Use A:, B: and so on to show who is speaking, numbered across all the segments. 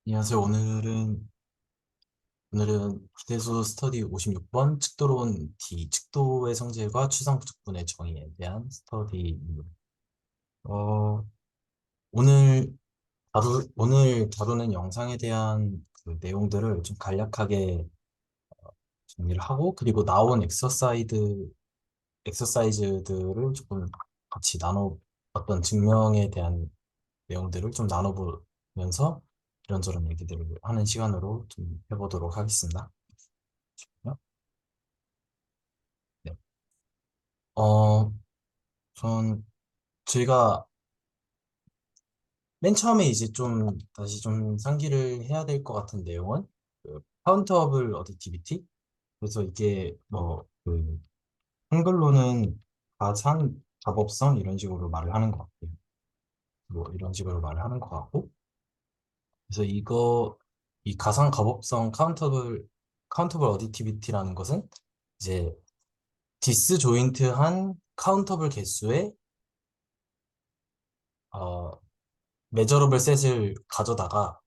A: 안녕하세요. 오늘은 기대수 스터디 56번 측도론 D, 측도의 성질과 추상부적분의 정의에 대한 스터디입니다. 어, 오늘 오늘 다루는 영상에 대한 그 내용들을 좀 간략하게 정리를 하고, 그리고 나온 엑서사이즈들을 조금 같이 어떤 증명에 대한 내용들을 좀 나눠보면서 이런저런 얘기들을 하는 시간으로 좀 해보도록 하겠습니다. 네. 어, 전 제가 맨 처음에 이제 좀 다시 좀 상기를 해야 될 것 같은 내용은 그 카운터블 어딕티비티. 그래서 이게 뭐 그 한글로는 가상 작업성 이런 식으로 말을 하는 것 같아요. 뭐 이런 식으로 말을 하는 것 같고, 그래서 이 가상 작업성 카운터블 어딕티비티라는 것은 이제 디스조인트한 카운터블 개수의 어, 메저러블 셋을 가져다가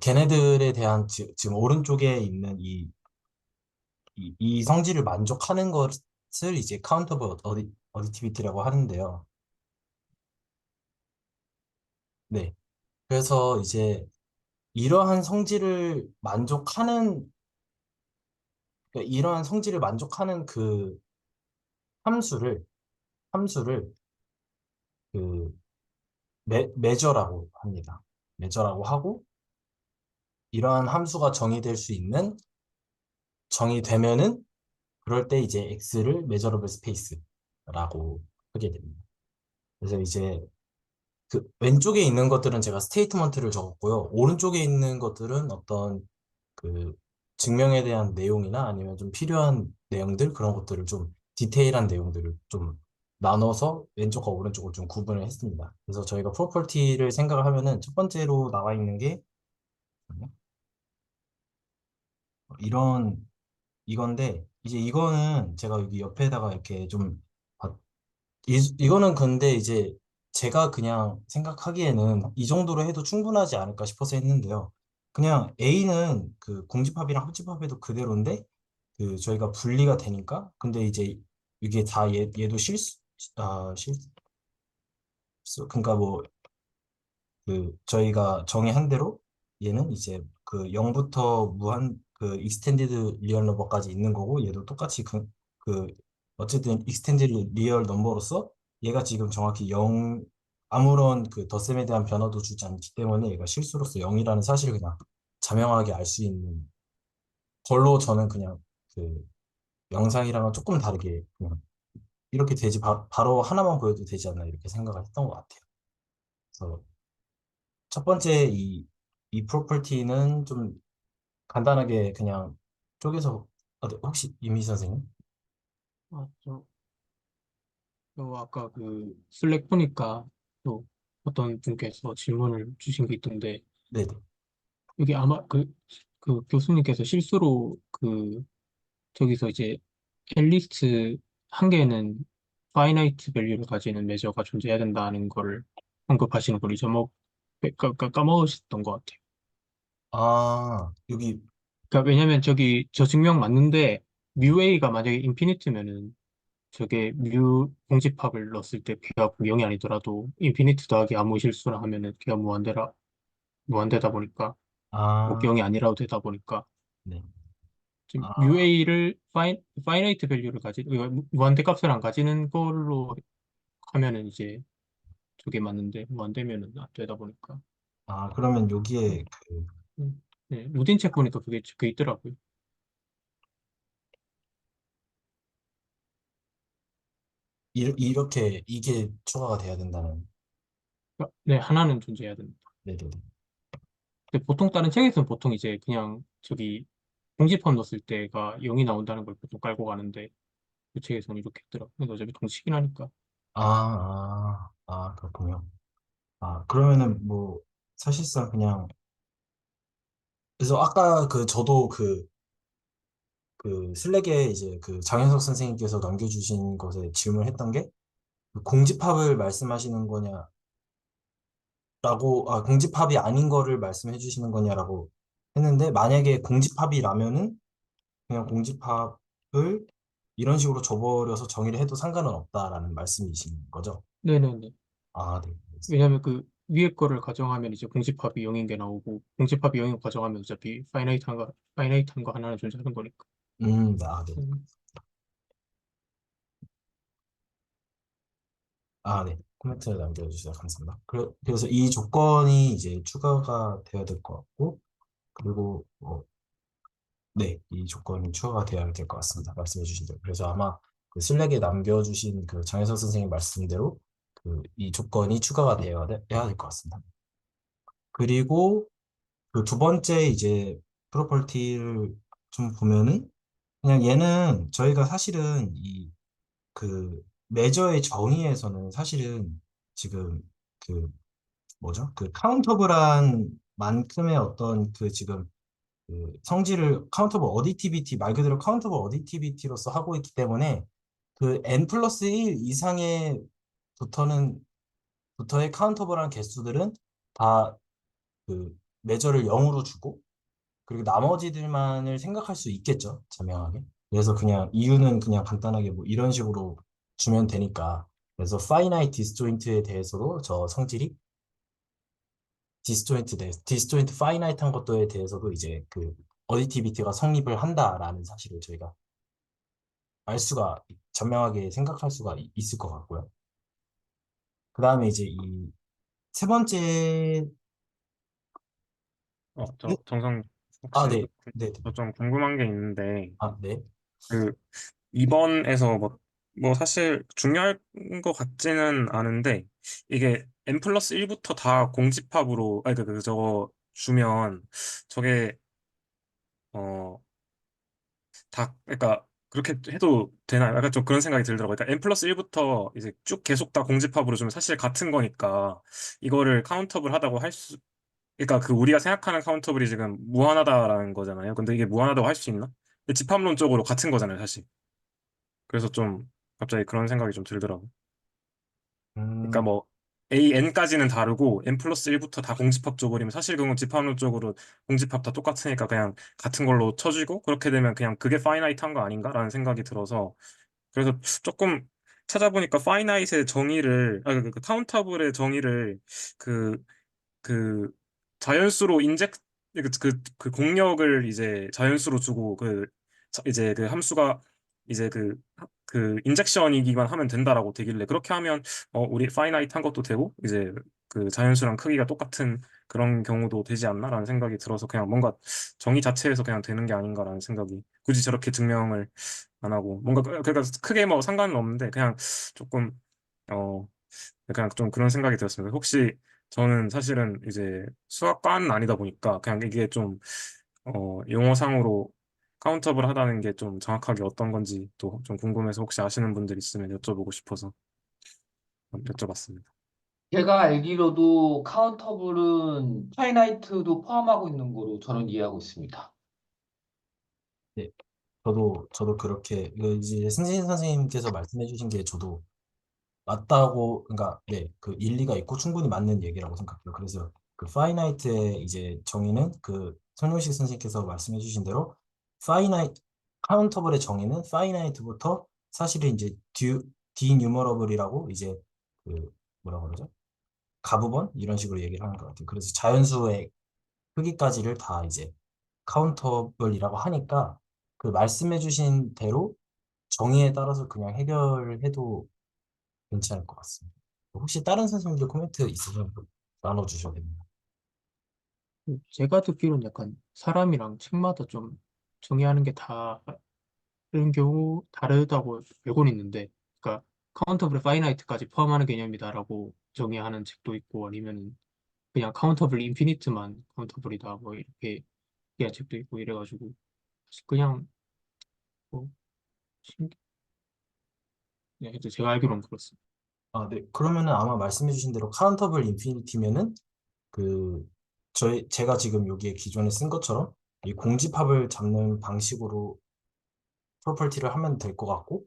A: 걔네들에 대한 지금 오른쪽에 있는 이 성질을 만족하는 것을 이제 카운터블 어디티비티라고 하는데요. 네. 그래서 이제 이러한 성질을 만족하는, 그러니까 이러한 성질을 만족하는 그 함수를, 함수를 그 메저라고 합니다. 메저라고 하고, 이러한 함수가 정의되면은 그럴 때 이제 X를 메저러블 스페이스라고 하게 됩니다. 그래서 이제 그 왼쪽에 있는 것들은 제가 스테이트먼트를 적었고요. 오른쪽에 있는 것들은 어떤 그 증명에 대한 내용이나 아니면 좀 필요한 내용들, 그런 것들을 좀 디테일한 내용들을 좀 나눠서 왼쪽과 오른쪽을 좀 구분을 했습니다. 그래서 저희가 프로퍼티를 생각을 하면은 첫 번째로 나와 있는 게 이런 이건데, 이제 이거는 제가 여기 옆에다가 이렇게 좀 이거는 근데 이제 제가 그냥 생각하기에는 이 정도로 해도 충분하지 않을까 싶어서 했는데요. 그냥 A는 그 공집합이랑 합집합에도 그대로인데, 그 저희가 분리가 되니까, 근데 이제 이게 다 얘도 그러니까 뭐 그 저희가 정의한 대로 얘는 이제 그 0부터 무한 그 익스텐디드 리얼 넘버까지 있는 거고, 얘도 똑같이 그 어쨌든 익스텐디드 리얼 넘버로서 얘가 지금 정확히 0, 아무런 그 덧셈에 대한 변화도 주지 않기 때문에 얘가 실수로서 0이라는 사실을 그냥 자명하게 알 수 있는 걸로, 저는 그냥 그 영상이랑은 조금 다르게 그냥 이렇게 바로 하나만 보여도 되지 않나 이렇게 생각을 했던 것 같아요. 그래서 첫 번째 이 프로퍼티는 좀 간단하게 그냥 쪼개서, 혹시 이미 선생님?
B: 아, 아까 그 슬랙 보니까 또 어떤 분께서 질문을 주신 게 있던데
A: 네네.
B: 여기 아마 그 교수님께서 실수로 저기서 이제 앨리스트 한 개는 파이나이트 밸류를 가지는 메저가 존재해야 된다는 걸 언급하시는 걸 까먹으셨던 것 같아요.
A: 아, 여기,
B: 그러니까 왜냐면 저 증명 맞는데 뮤A가 만약에 인피니트면은 저게 뮤 공집합을 넣었을 때 걔가 0이 아니더라도 인피니트 더하기 아무 실수나 하면은 걔가 무한대다 보니까 꼭
A: 아,
B: 0이 아니라도 되다 보니까
A: 네.
B: 지금
A: 아,
B: 뮤A를 파이나이트 밸류를 무한대 값을 안 가지는 걸로 하면은 이제 저게 맞는데 무한대면은 안 되다 보니까
A: 그러면
B: 음,
A: 여기에
B: 네, 루딘 책 보니까 그게 있더라고요.
A: 이렇게 이게 추가가 돼야 된다는.
B: 그러니까 네, 하나는 존재해야 됩니다.
A: 네네네.
B: 근데 보통 다른 책에서는 보통 이제 그냥 공집합 넣었을 때가 0이 나온다는 걸 보통 깔고 가는데 그 책에서는 이렇게 했더라고요. 근데 어차피 동식이긴 하니까.
A: 그렇군요. 그러면은 뭐, 사실상 그냥, 그래서 아까 저도 그 슬랙에 이제 그 장현석 선생님께서 남겨주신 것에 질문을 했던 게, 그 공집합을 말씀하시는 거냐, 공집합이 아닌 거를 말씀해 주시는 거냐라고 했는데, 만약에 공집합이라면은 그냥 공집합을 이런 식으로 줘버려서 정의를 해도 상관은 없다라는 말씀이신 거죠?
B: 네네네.
A: 아, 네. 알겠습니다.
B: 왜냐면 그 위에 거를 가정하면 이제 공집합이 0인 게 나오고 공집합이 0인 거 가정하면 어차피 파이나이트한 거 하나는 존재하는 거니까.
A: 네.
B: 음,
A: 네. 코멘트 남겨주셔서 감사합니다. 그래서 이 조건이 이제 추가가 되어야 될 것 같고, 그리고 네, 이 조건이 추가가 되어야 될 것 같습니다. 말씀해 주신 대로. 그래서 아마 그 슬랙에 남겨주신 그 장혜석 선생님 말씀대로 그 이 조건이 추가가 되어야 될 것 같습니다. 그리고 그 두 번째 이제 프로퍼티를 좀 보면은 그냥 얘는 저희가 사실은 이 그 매저의 정의에서는 사실은 지금 그 뭐죠? 그 카운터블한 만큼의 어떤 그 지금 그 성질을 카운터블 어디티비티 말 그대로 카운터블 어디티비티로서 하고 있기 때문에 그 n 플러스 1 이상의 부터는 부터의 카운터블한 개수들은 다 그 매저를 0으로 주고 그리고 나머지들만을 생각할 수 있겠죠. 자명하게. 그래서 그냥 이유는 그냥 간단하게 뭐 이런 식으로 주면 되니까. 그래서 파이나이트 디스조인트에 대해서도 저 성질이 디스조인트 파이나이트한 것도에 대해서도 이제 그 어디티비티가 성립을 한다라는 사실을 저희가 알 수가 전명하게 생각할 수가 있을 것 같고요. 그 다음에 이제 이 세 번째
C: 저 정성
A: 아,
C: 혹시
A: 네. 네. 네.
C: 저 좀 궁금한 게 있는데
A: 네.
C: 그 2번에서 뭐 사실 중요할 것 같지는 않은데 이게 n 플러스 1부터 다 공집합으로 아니 저거 주면 저게 어 다 그러니까 그렇게 해도 되나요? 약간 좀 그런 생각이 들더라고요. 그러니까 n 플러스 1부터 이제 쭉 계속 다 공집합으로 주면 사실 같은 거니까 이거를 카운터블 하다고 할 수 그러니까 그 우리가 생각하는 카운터블이 지금 무한하다라는 거잖아요. 근데 이게 무한하다고 할 수 있나? 근데 집합론적으로 같은 거잖아요, 사실. 그래서 좀 갑자기 그런 생각이 좀 들더라고. 그러니까
A: 음,
C: 뭐 AN까지는 다르고 n 플러스 1부터 다 공집합 줘버리면 사실 그건 집합론적으로 공집합 다 똑같으니까 그냥 같은 걸로 쳐주고 그렇게 되면 그냥 그게 파이나이트한 거 아닌가라는 생각이 들어서 그래서 조금 찾아보니까 파이나이트의 정의를 그 카운터블의 정의를 그 그 자연수로 그 공력을 이제 자연수로 주고 이제 그 함수가 이제 그 인젝션이기만 하면 된다라고 되길래 그렇게 하면 우리 파이나이트 한 것도 되고 이제 그 자연수랑 크기가 똑같은 그런 경우도 되지 않나라는 생각이 들어서 그냥 뭔가 정의 자체에서 그냥 되는 게 아닌가라는 생각이 굳이 저렇게 증명을 안 하고 뭔가 그러니까 크게 뭐 상관은 없는데 그냥 조금 어 그냥 좀 그런 생각이 들었습니다. 혹시 저는 사실은 이제 수학과는 아니다 보니까 그냥 이게 좀, 용어상으로 카운터블 하다는 게 좀 정확하게 어떤 건지 또 좀 궁금해서 혹시 아시는 분들 있으면 여쭤보고 싶어서 여쭤봤습니다.
D: 제가 알기로도 카운터블은 파이나이트도 포함하고 있는 거로 저는 이해하고 있습니다.
A: 네. 저도 그렇게, 이거 이제 승진 선생님께서 말씀해 주신 게 저도 맞다고, 그러니까, 네, 그 일리가 있고 충분히 맞는 얘기라고 생각해요. 그래서 그 파이나이트의 이제 정의는 그 손용식 선생님께서 말씀해 주신 대로, 파이나이트, 카운터블의 정의는 파이나이트부터 사실은 이제 디뉴머러블이라고 이제 그 뭐라 그러죠? 가부번? 이런 식으로 얘기를 하는 것 같아요. 그래서 자연수의 크기까지를 다 이제 카운터블이라고 하니까 그 말씀해 주신 대로 정의에 따라서 그냥 해결해도 괜찮을 것 같습니다. 혹시 다른 선생님들 코멘트 있으면 나눠주셔도 됩니다.
B: 제가 듣기로는 약간 사람이랑 책마다 좀 정의하는 게 다른 경우 다르다고 알고는 있는데, 그러니까 카운터블 파이나이트까지 포함하는 개념이다라고 정의하는 책도 있고 아니면은 그냥 카운터블 인피니트만 카운터블이다 뭐 이렇게 얘기한 책도 있고 이래가지고 그냥 뭐 신기, 네, 하여튼 제가 알기로는 그렇습니다.
A: 네. 그러면은 아마 말씀해 주신 대로 카운터블 인피니티면은 그 제가 지금 여기에 기존에 쓴 것처럼 이 공집합을 잡는 방식으로 프로퍼티를 하면 될 것 같고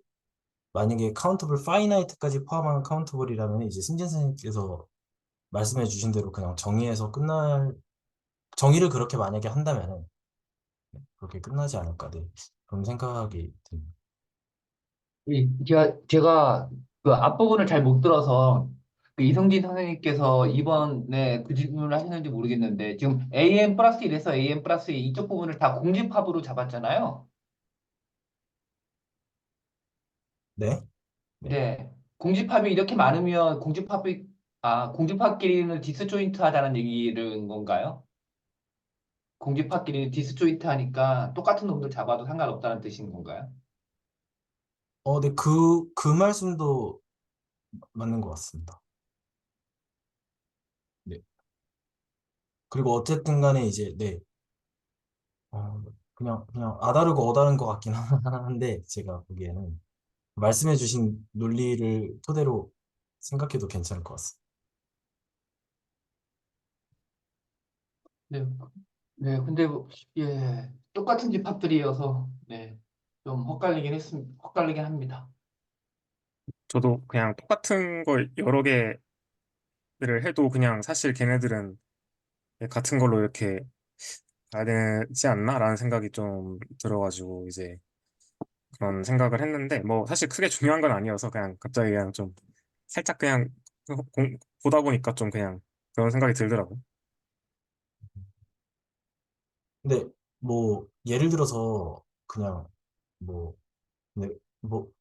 A: 만약에 카운터블 파이나이트까지 포함한 카운터블이라면 이제 승진 선생님께서 말씀해 주신 대로 그냥 정의를 그렇게 만약에 한다면은 그렇게 끝나지 않을까, 네. 그런 생각이 듭니다.
D: 제가 그 앞부분을 잘 못 들어서 그 이성진 선생님께서 이번에 그 질문을 하셨는지 모르겠는데 지금 AM 플러스 1에서 AM 플러스 2 이쪽 부분을 다 공집합으로 잡았잖아요.
A: 네? 네.
D: 네. 공집합이 이렇게 많으면 공집합끼리는 디스조인트 하다는 얘기는 건가요? 공집합끼리는 디스조인트 하니까 똑같은 놈들 잡아도 상관없다는 뜻인 건가요?
A: 네, 그 말씀도 맞는 것 같습니다. 네. 그리고 어쨌든 간에 이제, 네. 그냥 아다르고 어다른 것 같긴 한데, 제가 보기에는. 말씀해주신 논리를 토대로 생각해도 괜찮을 것 같습니다.
D: 네. 네. 근데 똑같은 집합들이어서 좀 헛갈리긴 합니다.
C: 저도 그냥 똑같은 걸 여러 개를 해도 그냥 사실 걔네들은 같은 걸로 이렇게 가야 되지 않나라는 생각이 좀 들어가지고 이제 그런 생각을 했는데 뭐 사실 크게 중요한 건 아니어서 그냥 갑자기 그냥 좀 살짝 그냥 보다 보니까 좀 그냥 그런 생각이 들더라고요.
A: 근데 뭐 예를 들어서 그냥 뭐, 네, 뭐,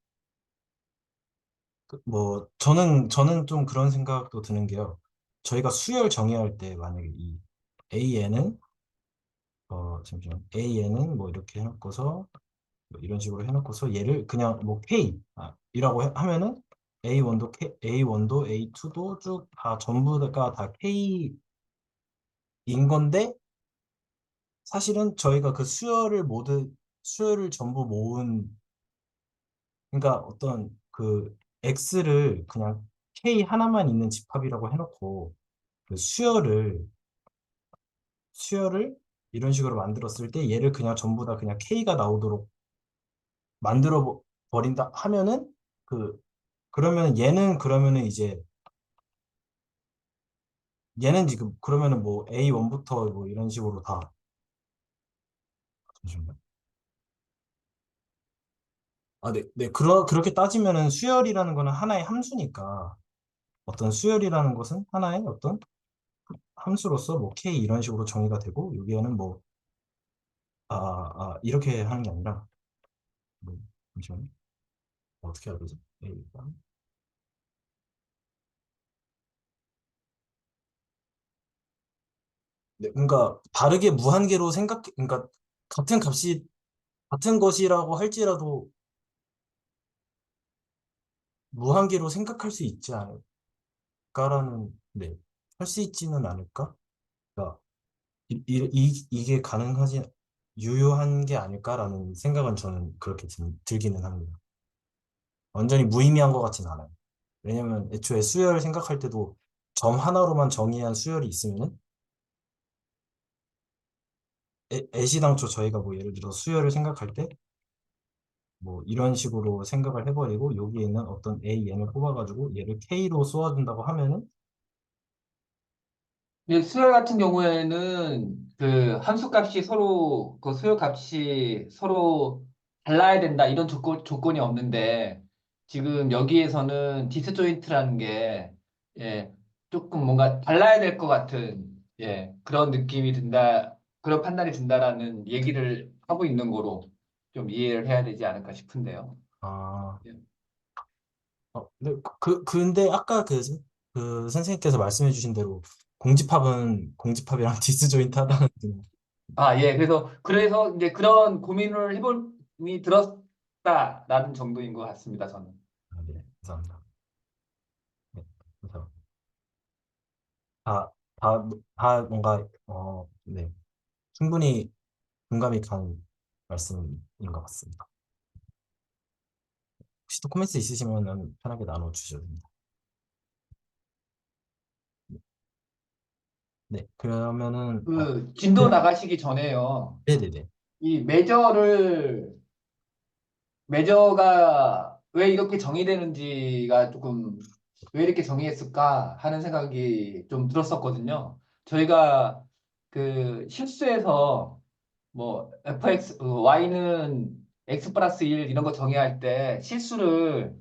A: 저는 좀 그런 생각도 드는 게요. 저희가 수열 정의할 때 만약에 이 AN은 잠시만 AN은 뭐 이렇게 해놓고서 뭐 이런 식으로 해놓고서 얘를 그냥 뭐 K 이라고 하면은 A1도 A2도 쭉 다 전부가 다 K인 건데 사실은 저희가 그 수열을 전부 모은 그러니까 어떤 그 X를 그냥 K 하나만 있는 집합이라고 해놓고 그 수열을 이런 식으로 만들었을 때 얘를 그냥 전부 다 그냥 K가 나오도록 만들어 버린다 하면은 그 그러면 그러면은 이제 얘는 지금 그러면은 뭐 A1부터 뭐 이런 식으로 다 잠시만요. 네. 그렇게 따지면은 수열이라는 거는 하나의 함수니까 어떤 수열이라는 것은 하나의 어떤 함수로서 뭐 K 이런 식으로 정의가 되고 여기에는 뭐 이렇게 하는 게 아니라 뭐, 잠시만요. 어떻게 해야 되지? A가 네, 뭔가 다르게 무한계로 그러니까 같은 값이 같은 것이라고 할지라도 무한계로 생각할 수 있지 않을까라는 네, 할 수 있지는 않을까? 그러니까 이게 가능하지 유효한 게 아닐까라는 생각은 저는 그렇게 들기는 합니다. 완전히 무의미한 것 같진 않아요. 왜냐면 애초에 수열 생각할 때도 점 하나로만 정의한 수열이 있으면은 애시당초 저희가 뭐 예를 들어 수열을 생각할 때 뭐 이런 식으로 생각을 해버리고 여기에 있는 어떤 A, N을 뽑아가지고 얘를 K로 쏘아준다고 하면은
D: 근데 수열 같은 경우에는 그 함수값이 서로 그 수열값이 서로 달라야 된다 이런 조건이 없는데 지금 여기에서는 디스조인트라는 게 예, 조금 뭔가 달라야 될 것 같은 그런 느낌이 든다 그런 판단이 든다라는 얘기를 하고 있는 거로 좀 이해를 해야 되지 않을까 싶은데요.
A: 아,
D: 예.
A: 근데 아까 그 선생님께서 말씀해 주신 대로 공집합이랑 디스조인트하다는
D: 그래서 이제 그런 고민을 해봄이 들었다라는 정도인 것 같습니다, 저는.
A: 네, 감사합니다. 네, 그래서 다, 다 뭔가 네, 충분히 공감이 가는 말씀인 것 같습니다. 혹시 또 코멘트 있으시면 편하게 나눠주셔도 됩니다. 네, 그러면은
D: 그 진도 나가시기 전에요.
A: 네네네.
D: 이 메저가 왜 이렇게 정의되는지가 조금 왜 이렇게 정의했을까 하는 생각이 좀 들었었거든요. 저희가 그 실수해서 뭐 fx y는 x 플러스 1 이런 거 정의할 때 실수를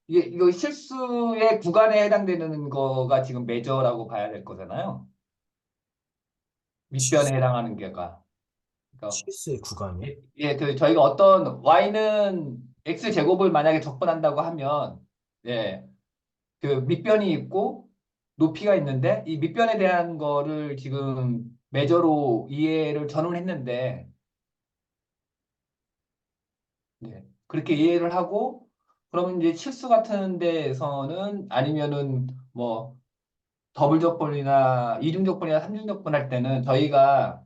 D: 이거 실수의 구간에 해당되는 거가 지금 메저라고 봐야 될 거잖아요. 밑변에
A: 실수,
D: 해당하는 게가. 그러니까
A: 실수의 구간이요?
D: 그 저희가 어떤 y는 x 제곱을 만약에 적분한다고 하면 예, 그 밑변이 있고 높이가 있는데 이 밑변에 대한 거를 지금 메저로 이해를 저는 했는데 네, 그렇게 이해를 하고 그러면 이제 실수 같은 데에서는 아니면은 뭐 더블 적분이나 이중 적분이나 삼중 적분 할 때는 저희가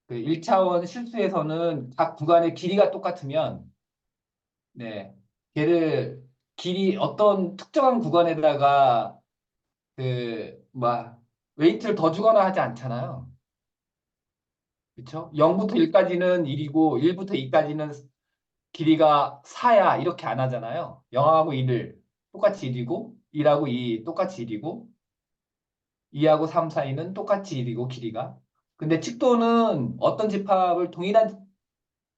D: 그 1차원 실수에서는 각 구간의 길이가 똑같으면 네, 걔를 길이 어떤 특정한 구간에다가 뭐 웨이트를 더 주거나 하지 않잖아요. 그렇죠? 0부터 1까지는 1이고 1부터 2까지는 길이가 4야 이렇게 안 하잖아요. 0하고 1을 똑같이 1이고 1하고 2 똑같이 1이고 2하고 3 사이는 똑같이 1이고 길이가. 근데 칙도는 어떤 집합을 동일한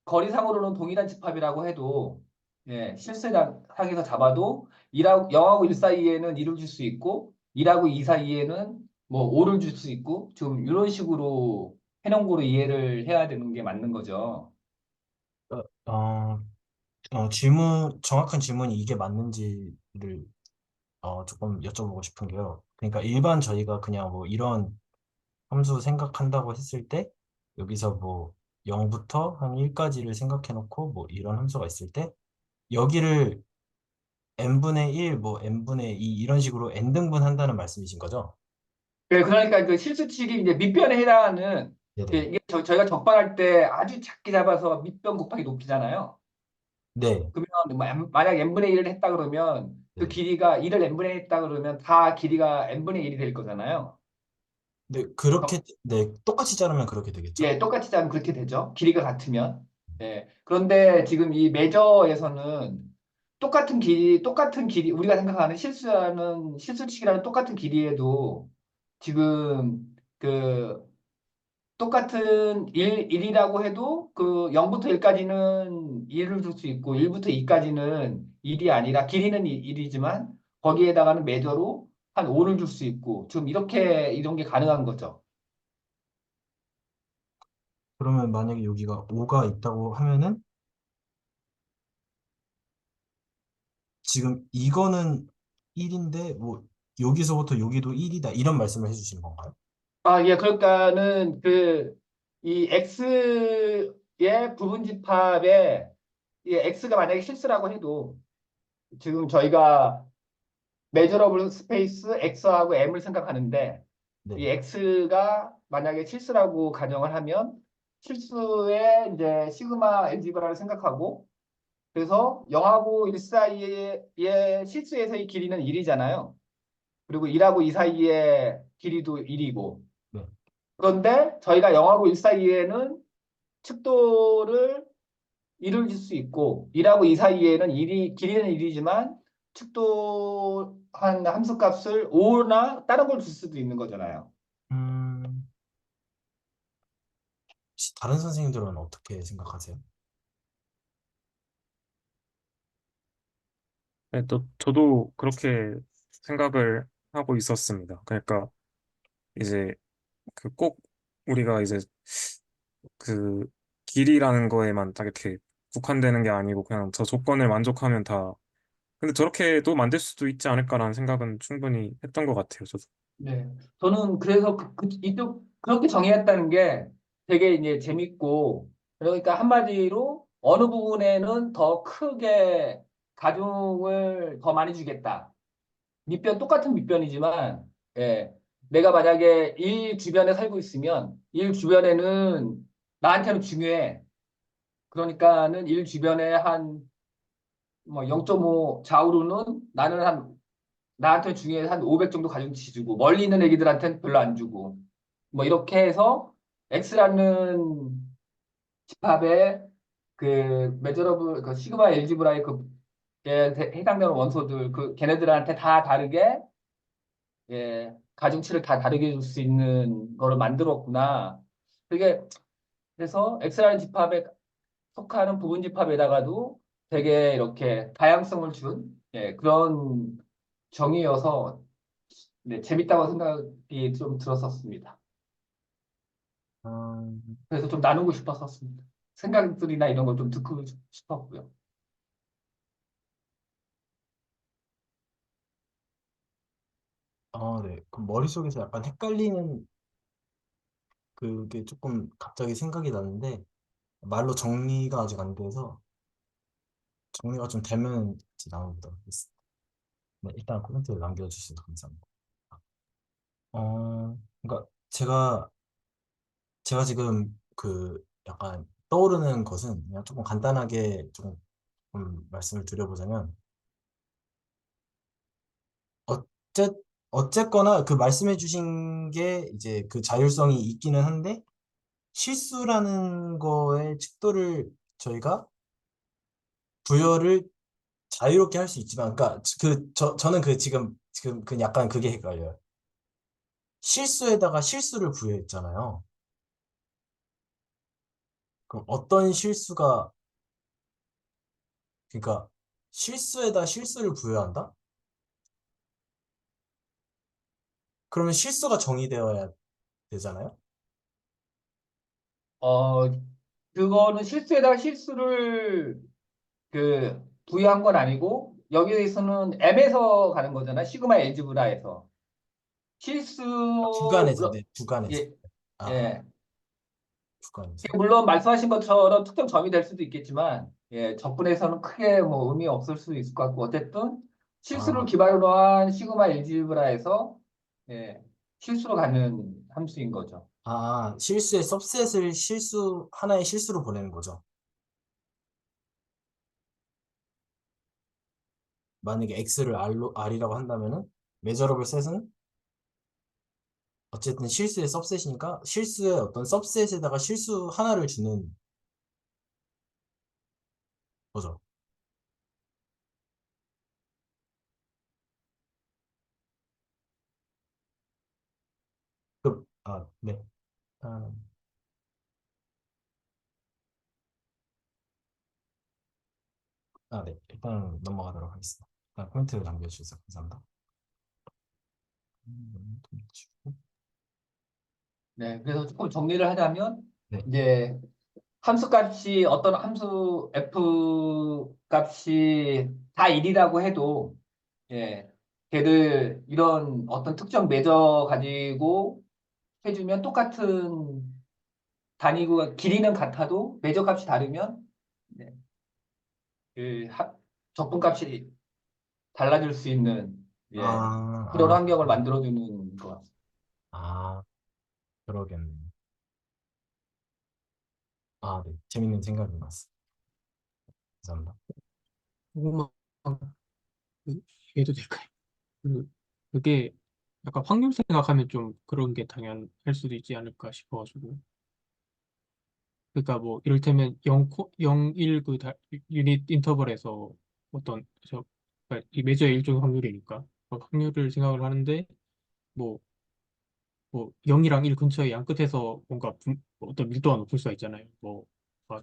D: 거리상으로는 동일한 집합이라고 해도 예, 실수상에서 잡아도 1하고 0하고 1 사이에는 1을 줄 수 있고 1하고 2 사이에는 뭐 5를 줄 수 있고 좀 이런 식으로 해놓은 거로 이해를 해야 되는 게 맞는 거죠.
A: 어, 어, 정확한 질문이 이게 맞는지를 조금 여쭤보고 싶은 게요. 그러니까 일반 저희가 그냥 뭐 이런 함수 생각한다고 했을 때 여기서 뭐 0부터 한 1까지를 생각해 놓고 뭐 이런 함수가 있을 때 여기를 n분의 1, 뭐 n분의 2 이런 식으로 n등분 한다는 말씀이신 거죠?
D: 그러니까 그 실수칙이 이제 밑변에 해당하는
A: 네네.
D: 이게 저희가 적발할 때 아주 작게 잡아서 밑변 곱하기 높이잖아요.
A: 네.
D: 그러면 만약 n분의 1을 했다 그러면 그
A: 네.
D: 길이가 1을 n분의 1 했다 그러면 다 길이가 n분의 1이 될 거잖아요.
A: 네, 그렇게, 네, 똑같이 자르면 그렇게 되겠죠?
D: 예, 똑같이 자면 그렇게 되죠. 길이가 같으면. 예. 그런데 지금 이 메저에서는 똑같은 길이, 우리가 생각하는 실수치기라는 똑같은 길이에도 지금 그 똑같은 1이라고 해도 그 0부터 1까지는 1을 줄 수 있고 1부터 2까지는 1이 아니라 길이는 1이지만 거기에다가는 메저로 한 5를 줄 수 있고 지금 이런 게 가능한 거죠.
A: 그러면 만약에 여기가 5가 있다고 하면은 지금 이거는 1인데 뭐 여기서부터 여기도 1이다 이런 말씀을 해주시는 건가요?
D: 예, 그러니까는 이 x의 부분집합에 이 x가 만약에 실수라고 해도 지금 저희가 measurable 스페이스 x하고 m을 생각하는데 이
A: 네.
D: x가 만약에 실수라고 가정을 하면 실수의 이제 시그마 알지브라를 생각하고 그래서 0하고 1 사이의 실수에서의 길이는 1이잖아요. 그리고 1하고 2 사이의 길이도 1이고
A: 네.
D: 그런데 저희가 0하고 1 사이에는 측도를 1을 줄 수 있고 1하고 2 사이에는 길이는 1이지만 측도한 함수값을 5나 다른 걸 줄 수도 있는 거잖아요.
A: 음, 혹시 다른 선생님들은 어떻게 생각하세요?
C: 네, 또 저도 그렇게 생각을 하고 있었습니다. 그러니까 이제 그 꼭 우리가 이제 그 길이라는 거에만 딱 이렇게 국한되는 게 아니고 그냥 저 조건을 만족하면 다 근데 저렇게도 만들 수도 있지 않을까라는 생각은 충분히 했던 것 같아요. 저도.
D: 네. 저는 그래서 이쪽 그렇게 정의했다는 게 되게 이제 재밌고 그러니까 한마디로 어느 부분에는 더 크게 가중을 더 많이 주겠다. 밑변 똑같은 밑변이지만 예, 내가 만약에 일 주변에 살고 있으면 일 주변에는 나한테는 중요해. 그러니까는 일 주변에 한 뭐 0.5 좌우로는 나한테 중요해서 한 500 정도 가중치 주고 멀리 있는 애기들한테는 별로 안 주고 뭐 이렇게 해서 X라는 집합의 그 메저러블 그 시그마 엘지브라의 그 해당되는 원소들 그 걔네들한테 다 다르게 가중치를 다 다르게 줄 수 있는 거를 만들었구나. 그게 그래서 XLR 집합에 속하는 부분 집합에다가도 되게 이렇게 다양성을 준 그런 정의여서 재밌다고 생각이 좀 들었었습니다.
A: 음,
D: 그래서 좀 나누고 싶었었습니다. 생각들이나 이런 걸 좀 듣고 싶었고요.
A: 네. 그 머릿속에서 약간 헷갈리는 그게 조금 갑자기 생각이 나는데, 말로 정리가 아직 안 돼서, 정리가 좀 되면 이제 나눠보도록 하겠습니다. 네, 일단 코멘트 남겨주셔서 감사합니다. 그러니까 제가 지금 그 약간 떠오르는 것은 그냥 조금 간단하게 좀 말씀을 드려보자면, 어째, 어쨌거나 그 말씀해 주신 게 이제 그 자율성이 있기는 한데, 실수라는 거에 척도를 저희가 부여를 자유롭게 할 수 있지만, 그러니까 저는 지금 그 약간 그게 헷갈려요. 실수에다가 실수를 부여했잖아요. 그럼 어떤 실수가, 그러니까 실수에다 실수를 부여한다? 그러면 실수가 정의되어야 되잖아요.
D: 어, 그거는 실수에다가 실수를 부여한 건 아니고 여기에서는 M에서 가는 거잖아. 시그마 엘지브라에서. 실수,
A: 주관에서, 네, 주관에서.
D: 예,
A: 아,
D: 예.
A: 주관에서.
D: 물론 말씀하신 것처럼 특정 점이 될 수도 있겠지만, 적분에서는 크게 뭐 의미 없을 수도 있을 것 같고, 어쨌든 실수를
A: 아,
D: 기반으로 한 시그마 엘지브라에서 예, 실수로 가는 함수인 거죠.
A: 실수의 सब셋을 하나의 실수로 보내는 거죠. 만약에 x를 r이라고 한다면은, measurable set은 어쨌든 실수의 सब셋이니까, 실수의 어떤 सब셋에다가 실수 하나를 주는 거죠. 네. 아, 네. 일단 넘어가도록 하겠습니다. 일단 코멘트 남겨주셔서 감사합니다. 좀 치우고.
D: 네, 그래서 조금 정리를 하자면,
A: 네.
D: 이제 함수 값이 어떤 함수 f 값이 다 1이라고 해도, 예, 걔들 이런 어떤 특정 매저 가지고 해주면 똑같은 단위가 길이는 같아도 매저 값이 다르면 네, 그 적분값이 달라질 수 있는
A: 아,
D: 그런
A: 아,
D: 환경을 만들어주는 것 같습니다.
A: 아, 그러겠네. 네. 재밌는 생각인 것 같습니다. 감사합니다.
B: 조금만 해도 될까요? 그- 그게 약간 확률 생각하면 좀 그런 게 당연할 수도 있지 않을까 싶어가지고. 그러니까 뭐 이를테면 0, 1 유닛 인터벌에서 어떤 그러니까 이 매저의 일종의 확률이니까 그 확률을 생각을 하는데 뭐 0이랑 1 근처의 양 끝에서 뭔가 뭐 어떤 밀도가 높을 수가 있잖아요.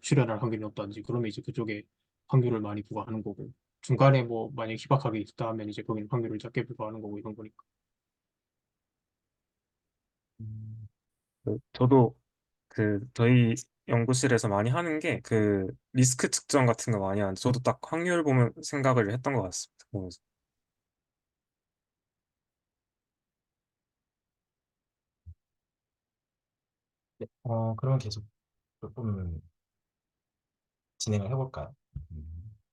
B: 출현할 확률이 높다든지 그러면 이제 그쪽에 확률을 많이 부과하는 거고 중간에 뭐 만약에 희박하게 있다 하면 이제 거기는 확률을 작게 부과하는 거고 이런 거니까.
A: 음,
C: 저도 저희 연구실에서 많이 하는 게 리스크 측정 같은 거 많이 하는데 저도 딱 확률 보면 생각을 했던 것 같습니다. 보면서.
A: 네. 그러면 계속 조금 진행을 해볼까요?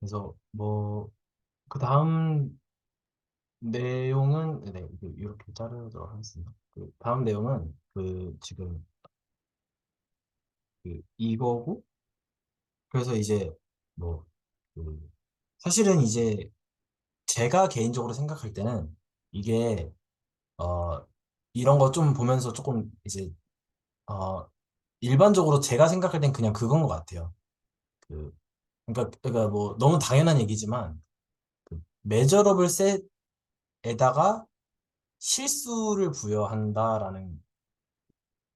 A: 그래서 뭐, 그 다음 내용은, 네, 이렇게 자르도록 하겠습니다. 그 다음 내용은, 지금, 이거고, 그래서 이제, 뭐, 그, 사실은 이제, 제가 개인적으로 생각할 때는, 이게, 어, 이런 거 좀 보면서 조금, 이제, 어, 일반적으로 제가 생각할 땐 그냥 그건 것 같아요. 그러니까 뭐, 너무 당연한 얘기지만, 메저러블 셋에다가 실수를 부여한다라는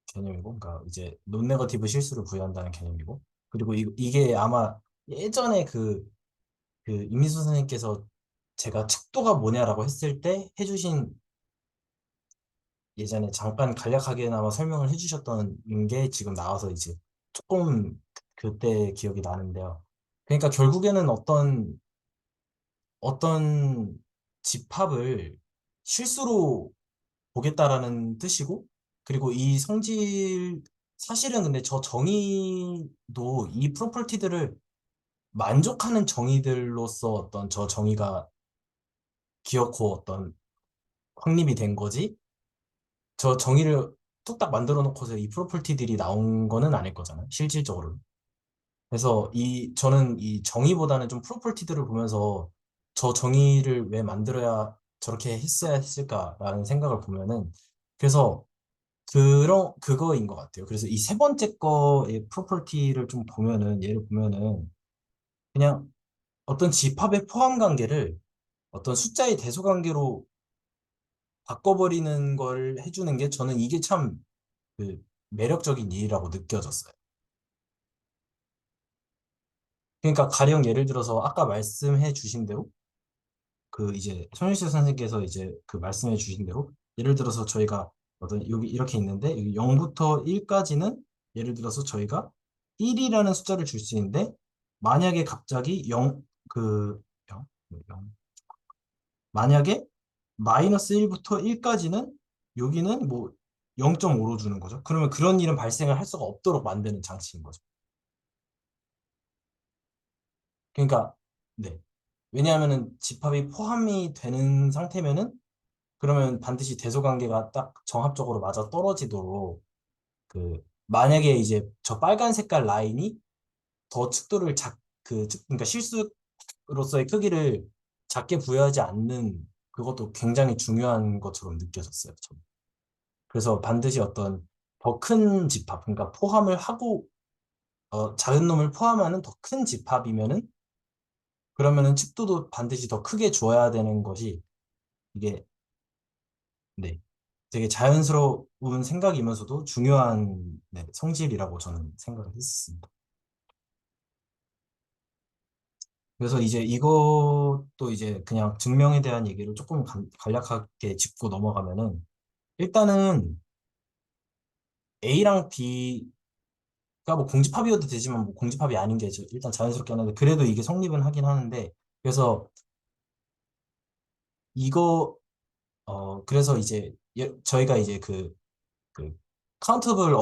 A: 개념이고, 그러니까 이제 논네거티브 실수를 부여한다는 개념이고, 그리고 이게 아마 예전에 그 임민수 선생님께서 제가 척도가 뭐냐라고 했을 때 해주신 예전에 잠깐 간략하게나마 설명을 해주셨던 게 지금 나와서 이제 조금 그때 기억이 나는데요. 그러니까 결국에는 어떤 집합을 실수로 보겠다라는 뜻이고, 그리고 이 성질, 사실은 근데 저 정의도 이 프로퍼티들을 만족하는 정의들로서 어떤 저 정의가 기어코 어떤 확립이 된 거지, 저 정의를 뚝딱 만들어 놓고서 이 프로퍼티들이 나온 거는 아닐 거잖아요, 실질적으로. 그래서 저는 이 정의보다는 좀 프로퍼티들을 보면서 저 정의를 왜 만들어야 저렇게 했어야 했을까라는 생각을 보면은, 그래서 그거인 것 같아요. 그래서 이 세 번째 거의 프로퍼티를 좀 보면은, 예를 보면은, 그냥 어떤 집합의 포함 관계를 어떤 숫자의 대소 관계로 바꿔버리는 걸 해주는 게, 저는 이게 참 그 매력적인 일이라고 느껴졌어요. 그러니까 가령 예를 들어서 아까 말씀해 주신 대로, 그 이제 손일수 선생님께서 이제 그 말씀해 주신 대로, 예를 들어서 저희가 어떤 여기 이렇게 있는데, 여기 0부터 1까지는 예를 들어서 저희가 1이라는 숫자를 줄 수 있는데, 만약에 갑자기 0, 만약에 마이너스 1부터 1까지는 여기는 뭐 0.5로 주는 거죠. 그러면 그런 일은 발생을 할 수가 없도록 만드는 장치인 거죠. 그러니까 네. 왜냐하면은 집합이 포함이 되는 상태면은, 그러면 반드시 대소 관계가 딱 정합적으로 맞아 떨어지도록, 만약에 이제 저 빨간 색깔 라인이 더 축도를 그러니까 실수로서의 크기를 작게 부여하지 않는, 그것도 굉장히 중요한 것처럼 느껴졌어요. 저는. 그래서 반드시 어떤 더 큰 집합, 그러니까 포함을 하고, 작은 놈을 포함하는 더 큰 집합이면은, 그러면은 척도도 반드시 더 크게 줘야 되는 것이, 이게, 네, 되게 자연스러운 생각이면서도 중요한, 네, 성질이라고 저는 생각을 했습니다. 그래서 이제 이것도 이제 그냥 증명에 대한 얘기를 조금 간략하게 짚고 넘어가면은, 일단은 A랑 B가 뭐 공집합이어도 되지만 뭐 공집합이 아닌 게 일단 자연스럽게 하는데, 그래도 이게 성립은 하긴 하는데, 그래서 이거 그래서 이제 저희가 이제 그 카운터블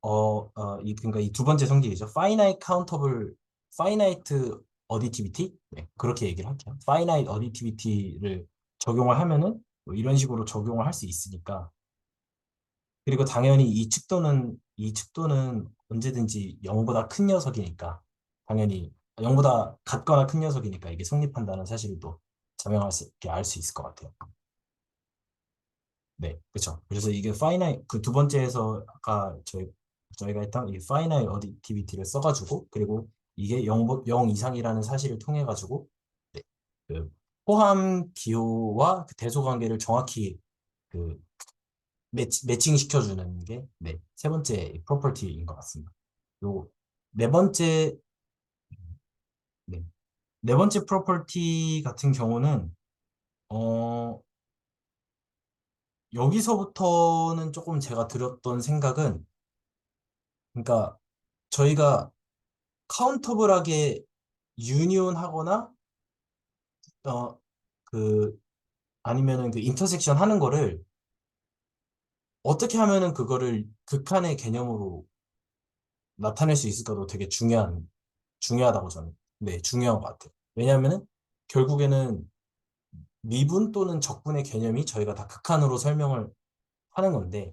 A: 그러니까 이 두 번째 성질이죠. finite additivity, 네, 그렇게 얘기를 할게요. finite additivity를 적용을 하면은 뭐 이런 식으로 적용을 할 수 있으니까. 그리고 당연히 이 측도는 언제든지 0보다 큰 녀석이니까, 당연히 0보다 같거나 큰 녀석이니까 이게 성립한다는 사실을 또 자명할 수 있게 알 수 있을 것 같아요. 네, 그렇죠. 그래서 이게 그 두 번째에서 아까 저희가 했던 이 finite additivity를 써가지고, 그리고 이게 0 이상이라는 사실을 통해 가지고, 네, 그 포함 기호와 그 대소 관계를 정확히 그 매칭 시켜주는 게, 네, 세 번째 프로퍼티인 것 같습니다. 요 네 번째, 네, 네 번째 프로퍼티 같은 경우는, 어 여기서부터는 조금 제가 들었던 생각은, 그러니까 저희가 카운터블하게 유니온하거나 어 그 아니면은 그 인터섹션 하는 거를 어떻게 하면은 그거를 극한의 개념으로 나타낼 수 있을까도 되게 중요하다고 저는, 네, 중요한 것 같아요. 왜냐하면은 결국에는 미분 또는 적분의 개념이 저희가 다 극한으로 설명을 하는 건데,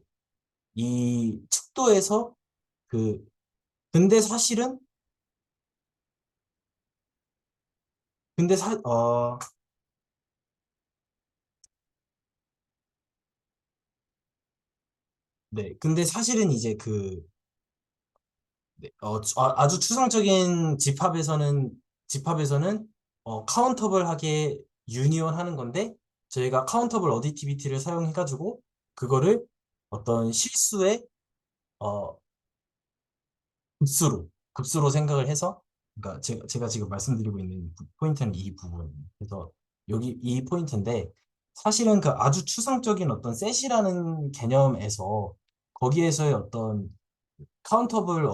A: 이 측도에서 그 근데 사실은 근데 사 어 네, 근데 사실은 이제 네, 아주 추상적인 집합에서는 카운터블하게 유니온 하는 건데, 저희가 카운터블 어디티비티를 사용해가지고 그거를 어떤 실수의 어, 급수로 생각을 해서, 그러니까 제가 지금 말씀드리고 있는 포인트는 이 부분입니다. 그래서 여기 이 포인트인데, 사실은 그 아주 추상적인 어떤 셋이라는 개념에서 거기에서의 어떤 카운터블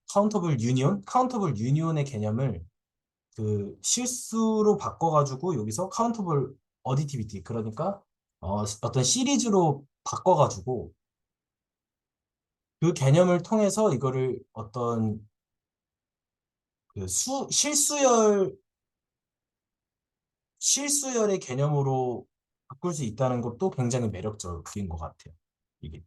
A: 카운터블 유니온의 개념을 그 실수로 바꿔가지고 여기서 카운터블 어디티비티, 그러니까 어떤 시리즈로 바꿔가지고 그 개념을 통해서 이거를 어떤 그 실수열의 개념으로 바꿀 수 있다는 것도 굉장히 매력적인 것 같아요. 이게.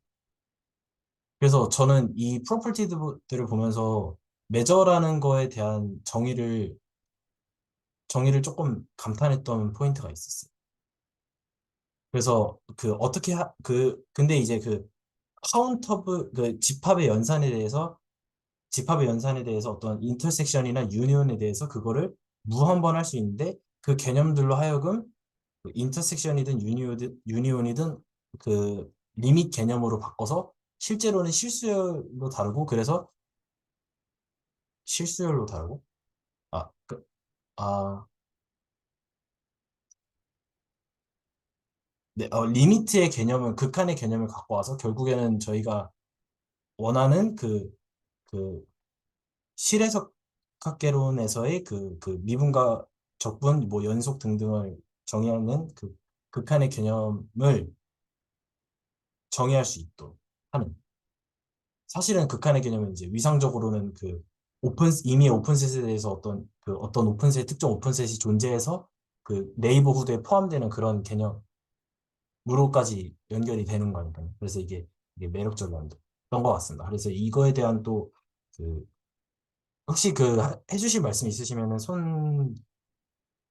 A: 그래서 저는 이 프로퍼티들을 보면서 메저라는 거에 대한 정의를 조금 감탄했던 포인트가 있었어요. 그래서 그 어떻게 근데 이제 그 그 집합의 연산에 대해서 어떤 인터섹션이나 유니온에 대해서 그거를 무한번할 수 있는데, 그 개념들로 하여금 인터섹션이든 유니온이든 그 리밋 개념으로 바꿔서 실제로는 실수열로 다루고 아, 그, 아, 네, 리미트의 개념은 극한의 개념을 갖고 와서 결국에는 저희가 원하는 그 실해석학개론에서의 그 미분과 적분, 뭐 연속 등등을 정의하는 그 극한의 개념을 정의할 수 있도록 하는. 사실은 극한의 개념은 이제 위상적으로는 이미 오픈셋에 대해서 어떤 특정 오픈셋이 존재해서 그 네이버후드에 포함되는 그런 개념으로까지 연결이 되는 거니까요. 그래서 이게 매력적이었던 것 같습니다. 그래서 이거에 대한 또 그, 혹시 해주실 말씀 있으시면은 손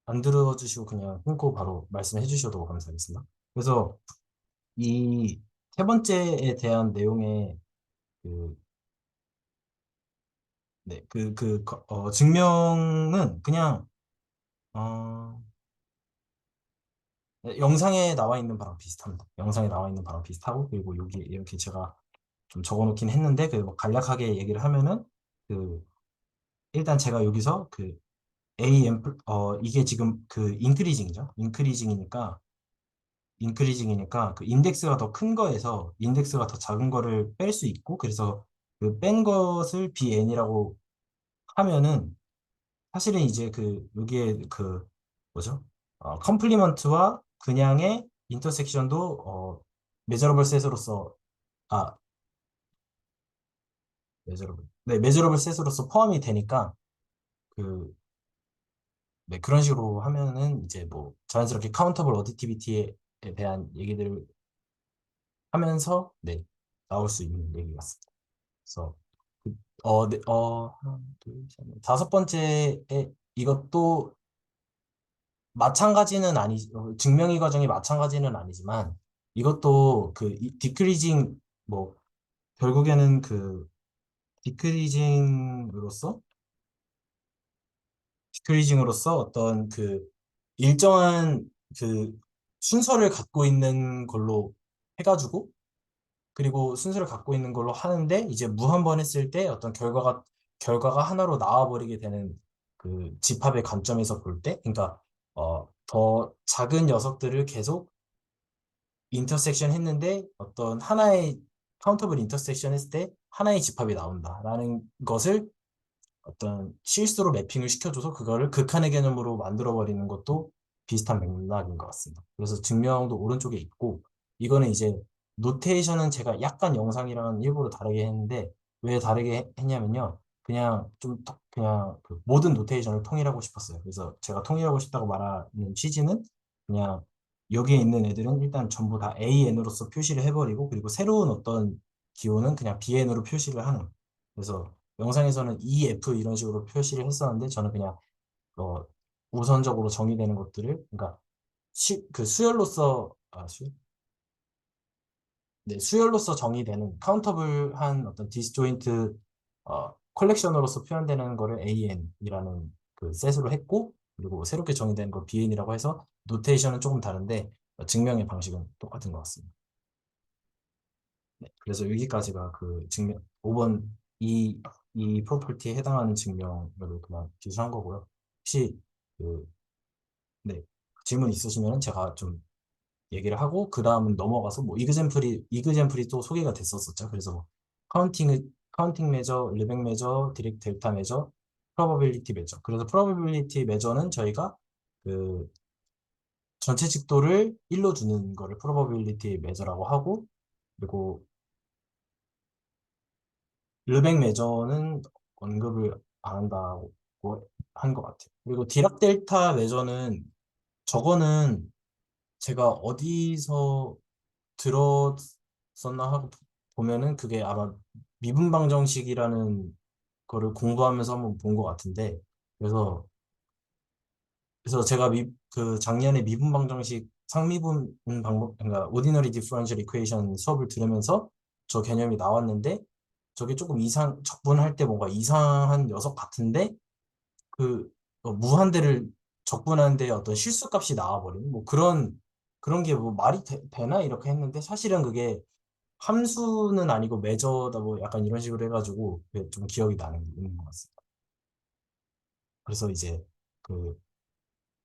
A: 안 들어주시고 그냥 끊고 바로 말씀해 주셔도 감사하겠습니다. 그래서 이 세 번째에 대한 내용의 그 네, 증명은 그냥, 어, 네, 영상에 나와 있는 거랑 비슷합니다. 영상에 나와 있는 거랑 비슷하고, 그리고 여기 이렇게 제가 좀 적어 놓긴 했는데, 뭐 간략하게 얘기를 하면은, 그, 일단 제가 여기서 이게 지금 인크리징이니까, 그 인덱스가 더 큰 거에서 인덱스가 더 작은 거를 뺄 수 있고, 그래서 그 뺀 것을 bn이라고 하면은, 사실은 이제 여기에 뭐죠? 컴플리먼트와 그냥의 인터섹션도 메저러블 셋으로서, 아, 메저러블 셋으로서 포함이 되니까, 그, 네, 그런 식으로 하면은 이제 뭐 자연스럽게 카운터블 어디티비티에 대한 얘기들을 하면서, 네, 나올 수 있는 얘기 같습니다. 그래서, 네, 하나, 둘, 셋, 넷. 다섯 번째에 이것도 증명이 과정이 마찬가지는 아니지만, 이것도 디크리징, 뭐, 결국에는 디크리징으로서, 어떤 일정한 그 순서를 갖고 있는 걸로 해가지고, 그리고 순서를 갖고 있는 걸로 하는데, 이제 무한번 했을 때 어떤 결과가 하나로 나와버리게 되는 집합의 관점에서 볼 때, 그러니까, 더 작은 녀석들을 계속 인터섹션 했는데 어떤 하나의 카운터블 인터섹션 했을 때 하나의 집합이 나온다라는 것을 어떤 실수로 매핑을 시켜줘서 그거를 극한의 개념으로 만들어버리는 것도 비슷한 맥락인 것 같습니다. 그래서 증명도 오른쪽에 있고, 이거는 이제 노테이션은 제가 약간 영상이랑은 일부러 다르게 했는데, 왜 다르게 했냐면요. 그냥 모든 노테이션을 통일하고 싶었어요. 그래서 제가 통일하고 싶다고 말하는 취지는 그냥 여기에 있는 애들은 일단 전부 다 AN으로서 표시를 해버리고, 그리고 새로운 어떤 기호는 그냥 BN으로 표시를 하는. 그래서 영상에서는 EF 이런 식으로 표시를 했었는데, 저는 그냥 어, 우선적으로 정의되는 것들을, 그러니까 수열로서 네, 수열로서 정의되는 카운터블한 어떤 디스조인트 컬렉션으로서 표현되는 거를 AN이라는 셋으로 했고, 그리고 새롭게 정의된 거 BN이라고 해서 노테이션은 조금 다른데, 증명의 방식은 똑같은 것 같습니다. 네, 그래서 여기까지가 그 증명 5번 이 프로퍼티에 해당하는 증명을 그냥 기술한 거고요. 혹시 그 네, 질문 있으시면 제가 좀 얘기를 하고 그 다음은 넘어가서 뭐 이그젠플이 또 소개가 됐었었죠. 그래서 뭐 카운팅 메저, 리뱅 메저, 디렉트 델타 메저, 프로바빌리티 메저. 그래서 프로바빌리티 메저는 저희가 그 전체 직도를 1로 주는 거를 프로바빌리티 메저라고 하고, 그리고 르뱅 메저는 언급을 안 한다고 한 것 같아요. 그리고 디락 델타 메저는 저거는 제가 어디서 들었었나 하고 보면은 그게 아마 미분 방정식이라는 거를 공부하면서 한번 본 것 같은데, 그래서 제가 그 작년에 미분 방정식 상미분 방법, 그러니까 ordinary differential equation 수업을 들으면서 저 개념이 나왔는데, 저게 조금 적분할 때 뭔가 이상한 녀석 같은데, 그 무한대를 적분하는데 어떤 실수값이 나와버리는 뭐 그런 게 뭐 말이 되나 이렇게 했는데, 사실은 그게 함수는 아니고 매저다 뭐 약간 이런 식으로 해가지고 그게 좀 기억이 나는 게 있는 것 같습니다. 그래서 이제 그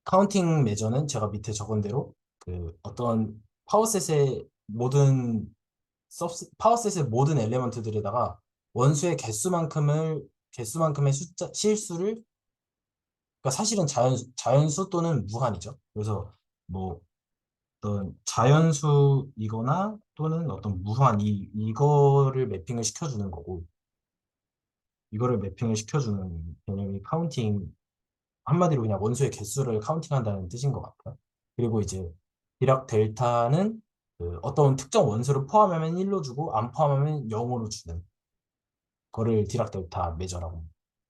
A: 카운팅 매저는 제가 밑에 적은 대로 그 어떤 파워셋의 모든 엘리먼트들에다가 원수의 개수만큼의 실수를, 그러니까 사실은 자연수 또는 무한이죠. 그래서 뭐 어떤 자연수이거나 또는 어떤 무한 이거를 매핑을 시켜주는 거고, 이거를 매핑을 시켜주는 개념이 카운팅, 한마디로 그냥 원소의 개수를 카운팅한다는 뜻인 것 같아요. 그리고 이제 디락 델타는 그 어떤 특정 원소를 포함하면 1로 주고 안 포함하면 0으로 주는 거를 디락 델타 메저라고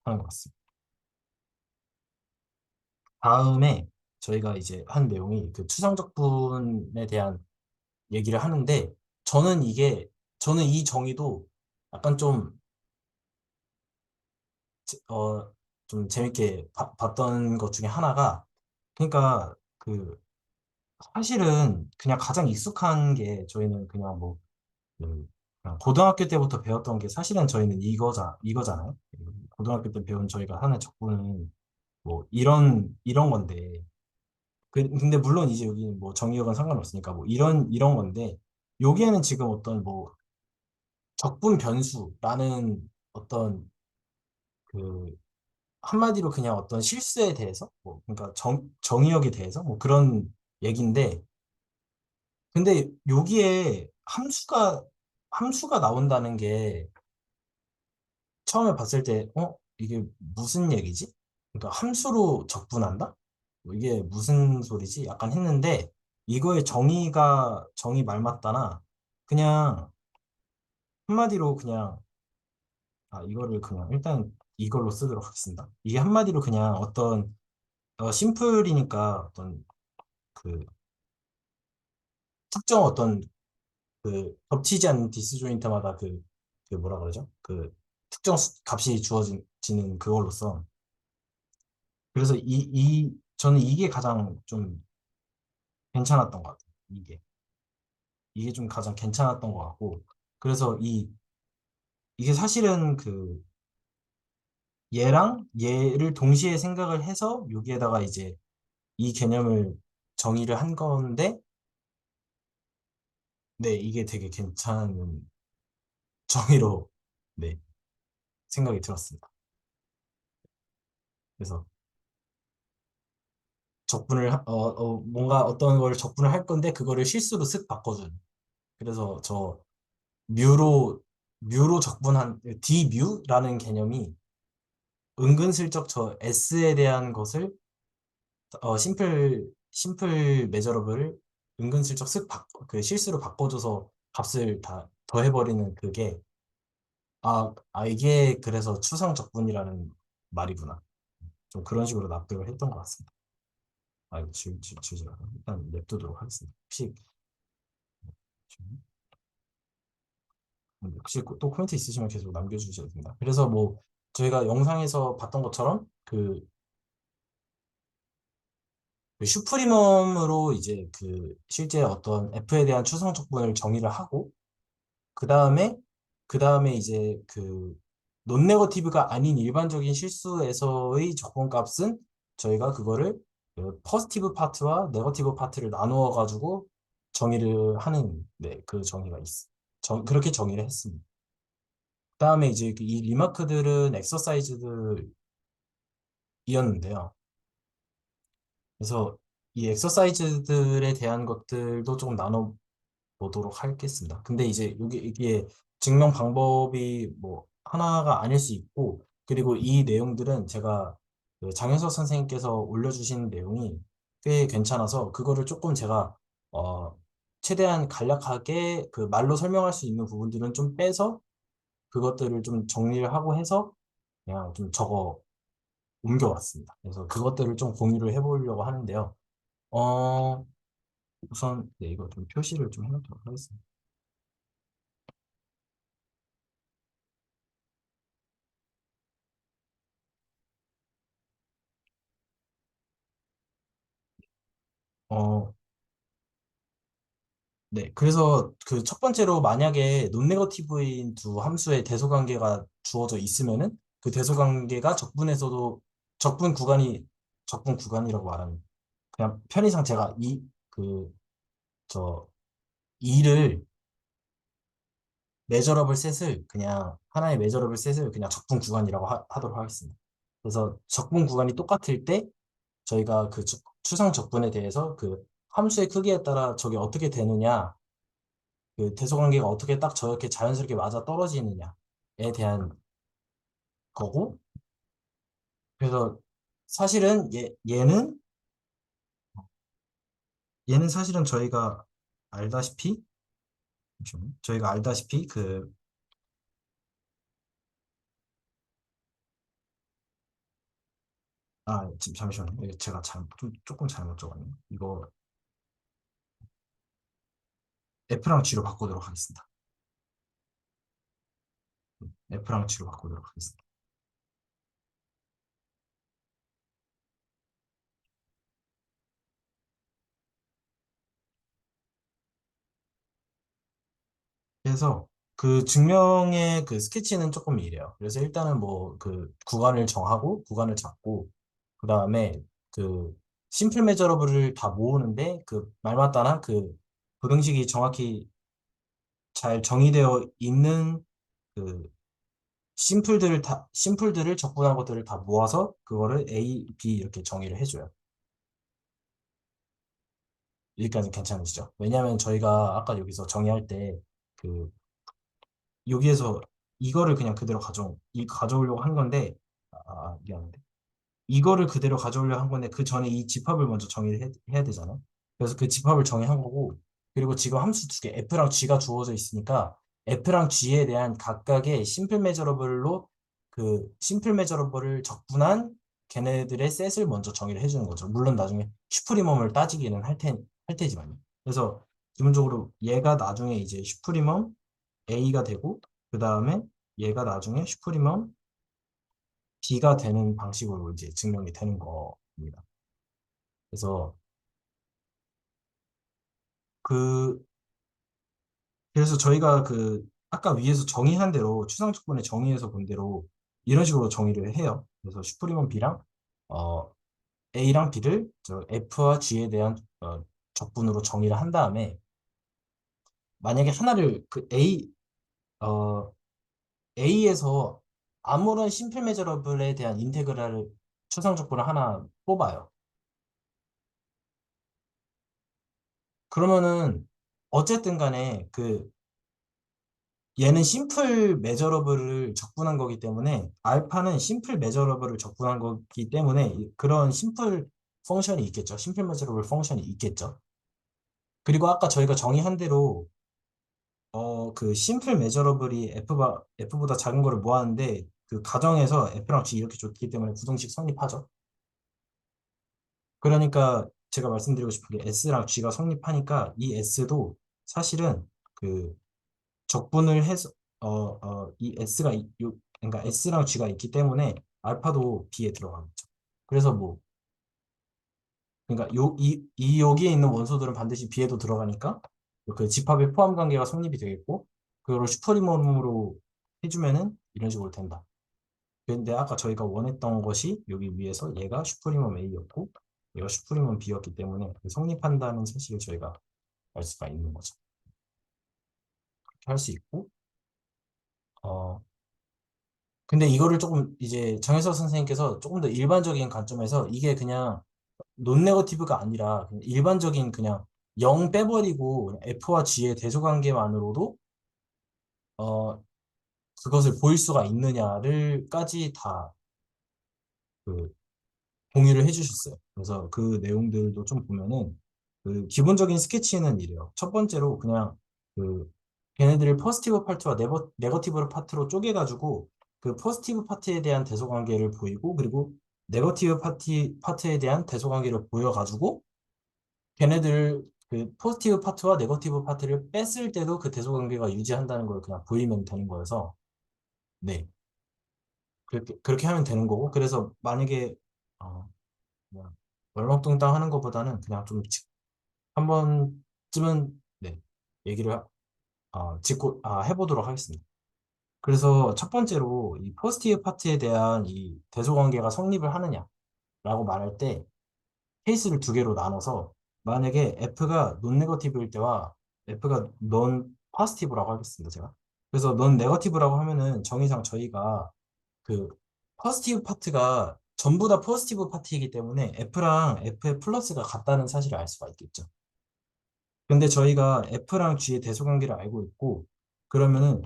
A: 하는 것 같습니다. 다음에 저희가 이제 한 내용이 그 추상적분에 대한 얘기를 하는데, 저는 이 정의도 약간 어, 좀 재밌게 봤던 것 중에 하나가, 그러니까 그 사실은 그냥 가장 익숙한 게 저희는 그냥 뭐 그냥 고등학교 때부터 배웠던 게 사실은 저희는 이거잖아요. 고등학교 때 배운 저희가 하는 적분은 뭐 이런 건데, 근데 물론 이제 여기는 뭐 정의역은 상관없으니까 뭐 이런 건데, 여기에는 지금 어떤 뭐 적분 변수라는 어떤 그 한마디로 그냥 어떤 실수에 대해서 뭐 그러니까 정의역에 대해서 뭐 그런 얘기인데, 근데 여기에 함수가 나온다는 게 처음에 봤을 때 이게 무슨 얘기지? 그러니까 함수로 적분한다? 뭐 이게 무슨 소리지? 약간 했는데, 이거의 정의 말 맞다나 그냥 한마디로 그냥 이거를 그냥 일단 이걸로 쓰도록 하겠습니다. 이게 한마디로 그냥 어떤 심플이니까 어떤 그 특정 어떤 그 겹치지 않는 디스조인트마다 그 뭐라 그러죠? 그 특정 값이 주어지는 그걸로써, 그래서 저는 이게 가장 좀 괜찮았던 것 같아요. 이게 좀 가장 괜찮았던 것 같고, 그래서 이게 사실은 그 얘랑 얘를 동시에 생각을 해서 여기에다가 이제 이 개념을 정의를 한 건데, 네, 이게 되게 괜찮은 정의로, 네, 생각이 들었습니다. 그래서 뭔가 어떤 걸 적분을 할 건데 그거를 실수로 쓱 바꿔주는. 그래서 저 뮤로 적분한 D뮤라는 개념이 은근슬쩍 저 S에 대한 것을 심플 메저러블을 은근슬쩍 그 실수로 바꿔줘서 값을 다 더해버리는 그게, 이게 그래서 추상적분이라는 말이구나. 좀 그런 식으로 납득을 했던 것 같습니다. 이거 지우지라. 일단 냅두도록 하겠습니다. 혹시 또 코멘트 있으시면 계속 남겨주셔도 됩니다. 그래서 뭐 저희가 영상에서 봤던 것처럼 그 슈프리멈으로 이제 그 실제 어떤 F에 대한 추상 적분을 정의를 하고 그 다음에 이제 그 논네거티브가 아닌 일반적인 실수에서의 적분값은 저희가 그거를 그 포지티브 파트와 네거티브 파트를 나누어 가지고 정의를 하는 그 정의가 있어. 그렇게 정의를 했습니다. 그다음에 이제 이 리마크들은 엑서사이즈들이었는데요. 그래서 이 엑서사이즈들에 대한 것들도 조금 나눠 보도록 하겠습니다. 근데 이제 이게 증명 방법이 뭐 하나가 아닐 수 있고, 그리고 이 내용들은 제가 그 장현석 선생님께서 올려주신 내용이 꽤 괜찮아서 그거를 조금 제가 어 최대한 간략하게 그 말로 설명할 수 있는 부분들은 좀 빼서 그것들을 좀 정리를 하고 해서 그냥 좀 적어 옮겨왔습니다. 그래서 그것들을 좀 공유를 해보려고 하는데요. 어, 우선 이거 좀 표시를 좀 해놓도록 하겠습니다. 어, 네, 그래서 그 첫 번째로 만약에 논네거티브인 두 함수의 대소관계가 주어져 있으면은 그 대소관계가 적분에서도 적분 구간이라고 말하는 그냥 편의상 제가 저 이를 메저러블 셋을 그냥 하나의 메저러블 셋을 그냥 적분 구간이라고 하도록 하겠습니다. 그래서 적분 구간이 똑같을 때 저희가 그 추상 적분에 대해서 그 함수의 크기에 따라 저게 어떻게 되느냐 그 대소관계가 어떻게 딱 저렇게 자연스럽게 맞아 떨어지느냐에 대한 거고, 그래서 사실은 얘는 사실은 알다시피 저희가 알다시피 지금 잠시만요. 이거 제가 조금 잘못 적었네요. 이거 F랑 G로 바꾸도록 하겠습니다. F랑 G로 바꾸도록 하겠습니다. 그래서 그 증명의 그 스케치는 조금 이래요. 그래서 일단은 뭐 그 구간을 정하고 구간을 잡고 그 다음에 그 심플 메저러블을 다 모으는데 그 말마따나 그 부등식이 정확히 잘 정의되어 있는 그 심플들을 적분한 것들을 다 모아서 그거를 A, B 이렇게 정의를 해줘요. 여기까지 괜찮으시죠? 왜냐하면 저희가 아까 여기서 정의할 때그 여기에서 이거를 그냥 그대로 가져오려고 한 건데, 미안한데. 이거를 그대로 가져오려고 한 건데, 그 전에 이 집합을 먼저 정의를 해야 되잖아. 그래서 그 집합을 정의한 거고, 그리고 지금 함수 두 개, F랑 G가 주어져 있으니까, F랑 G에 대한 각각의 심플 메저러블을 적분한 걔네들의 셋을 먼저 정의를 해주는 거죠. 물론 나중에 슈프리멈을 따지기는 할 테지만요. 그래서 기본적으로 얘가 나중에 이제 슈프리멈 A가 되고 그 다음에 얘가 나중에 슈프리멈 B가 되는 방식으로 이제 증명이 되는 겁니다. 그래서 그 그래서 저희가 그 아까 위에서 정의한 대로 추상적분의 정의에서 본 대로 이런 식으로 정의를 해요. 그래서 슈프리멈 B랑 어, A랑 B를 저 F와 G에 대한 적분으로 정의를 한 다음에 만약에 하나를 어, A에서 아무런 심플 메저러블에 대한 인테그랄을 추상적분을 하나 뽑아요. 그러면은 어쨌든 간에 그 얘는 심플 메저러블을 적분한 거기 때문에 알파는 심플 메저러블을 적분한 거기 때문에 그런 심플 펑션이 있겠죠. 심플 메저러블 펑션이 있겠죠. 그리고 아까 저희가 정의한 대로 그 심플 메저러블이 F보다 작은 거를 모았는데 그 가정에서 F랑 G 이렇게 줬기 때문에 부등식 성립하죠. 그러니까 제가 말씀드리고 싶은 게 S랑 G가 성립하니까 이 S도 사실은 그 적분을 해서 이 그러니까 S랑 G가 있기 때문에 알파도 B에 들어가겠죠. 그래서 뭐 그러니까 이 여기에 있는 원소들은 반드시 B에도 들어가니까 그 집합의 포함 관계가 성립이 되겠고 그걸 슈퍼리멈으로 해주면은 이런 식으로 된다. 근데 아까 저희가 원했던 것이 여기 위에서 얘가 슈프리멈 A였고 얘가 슈프리멈 B였기 때문에 그 성립한다는 사실을 저희가 알 수가 있는 거죠. 그렇게 할 수 있고 어 근데 이거를 조금 이제 정혜석 선생님께서 조금 더 일반적인 관점에서 이게 그냥 논네거티브가 아니라 그냥 일반적인 그냥 0 빼버리고 F와 G의 대소관계만으로도 어 그것을 보일 수가 있느냐를까지 다그 공유를 해주셨어요. 그래서 그 내용들도 좀 보면은 그 기본적인 스케치는 이래요. 첫 번째로 그냥 그 걔네들을 포지티브 파트와 네거티브 파트로 쪼개가지고 그 포지티브 파트에 대한 대소관계를 보이고 그리고 네거티브 파트에 대한 대소관계를 보여가지고 걔네들 그 포지티브 파트와 네거티브 파트를 뺐을 때도 그 대소관계가 유지한다는 걸 그냥 보이면 되는 거여서 네 그렇게 하면 되는 거고 그래서 만약에 그냥 얼렁뚱땅 하는 것보다는 그냥 좀 한 번쯤은 네 얘기를 해보도록 하겠습니다. 그래서 첫 번째로 이 포지티브 파트에 대한 이 대소관계가 성립을 하느냐라고 말할 때 케이스를 두 개로 나눠서 만약에 F가 논 네거티브일 때와 F가 논 포지티브라고 하겠습니다, 제가. 그래서 논 네거티브라고 하면은 정의상 저희가 그 포지티브 파트가 전부 다 포지티브 파트이기 때문에 F랑 F의 플러스가 같다는 사실을 알 수가 있겠죠. 근데 저희가 F랑 G의 대소관계를 알고 있고 그러면은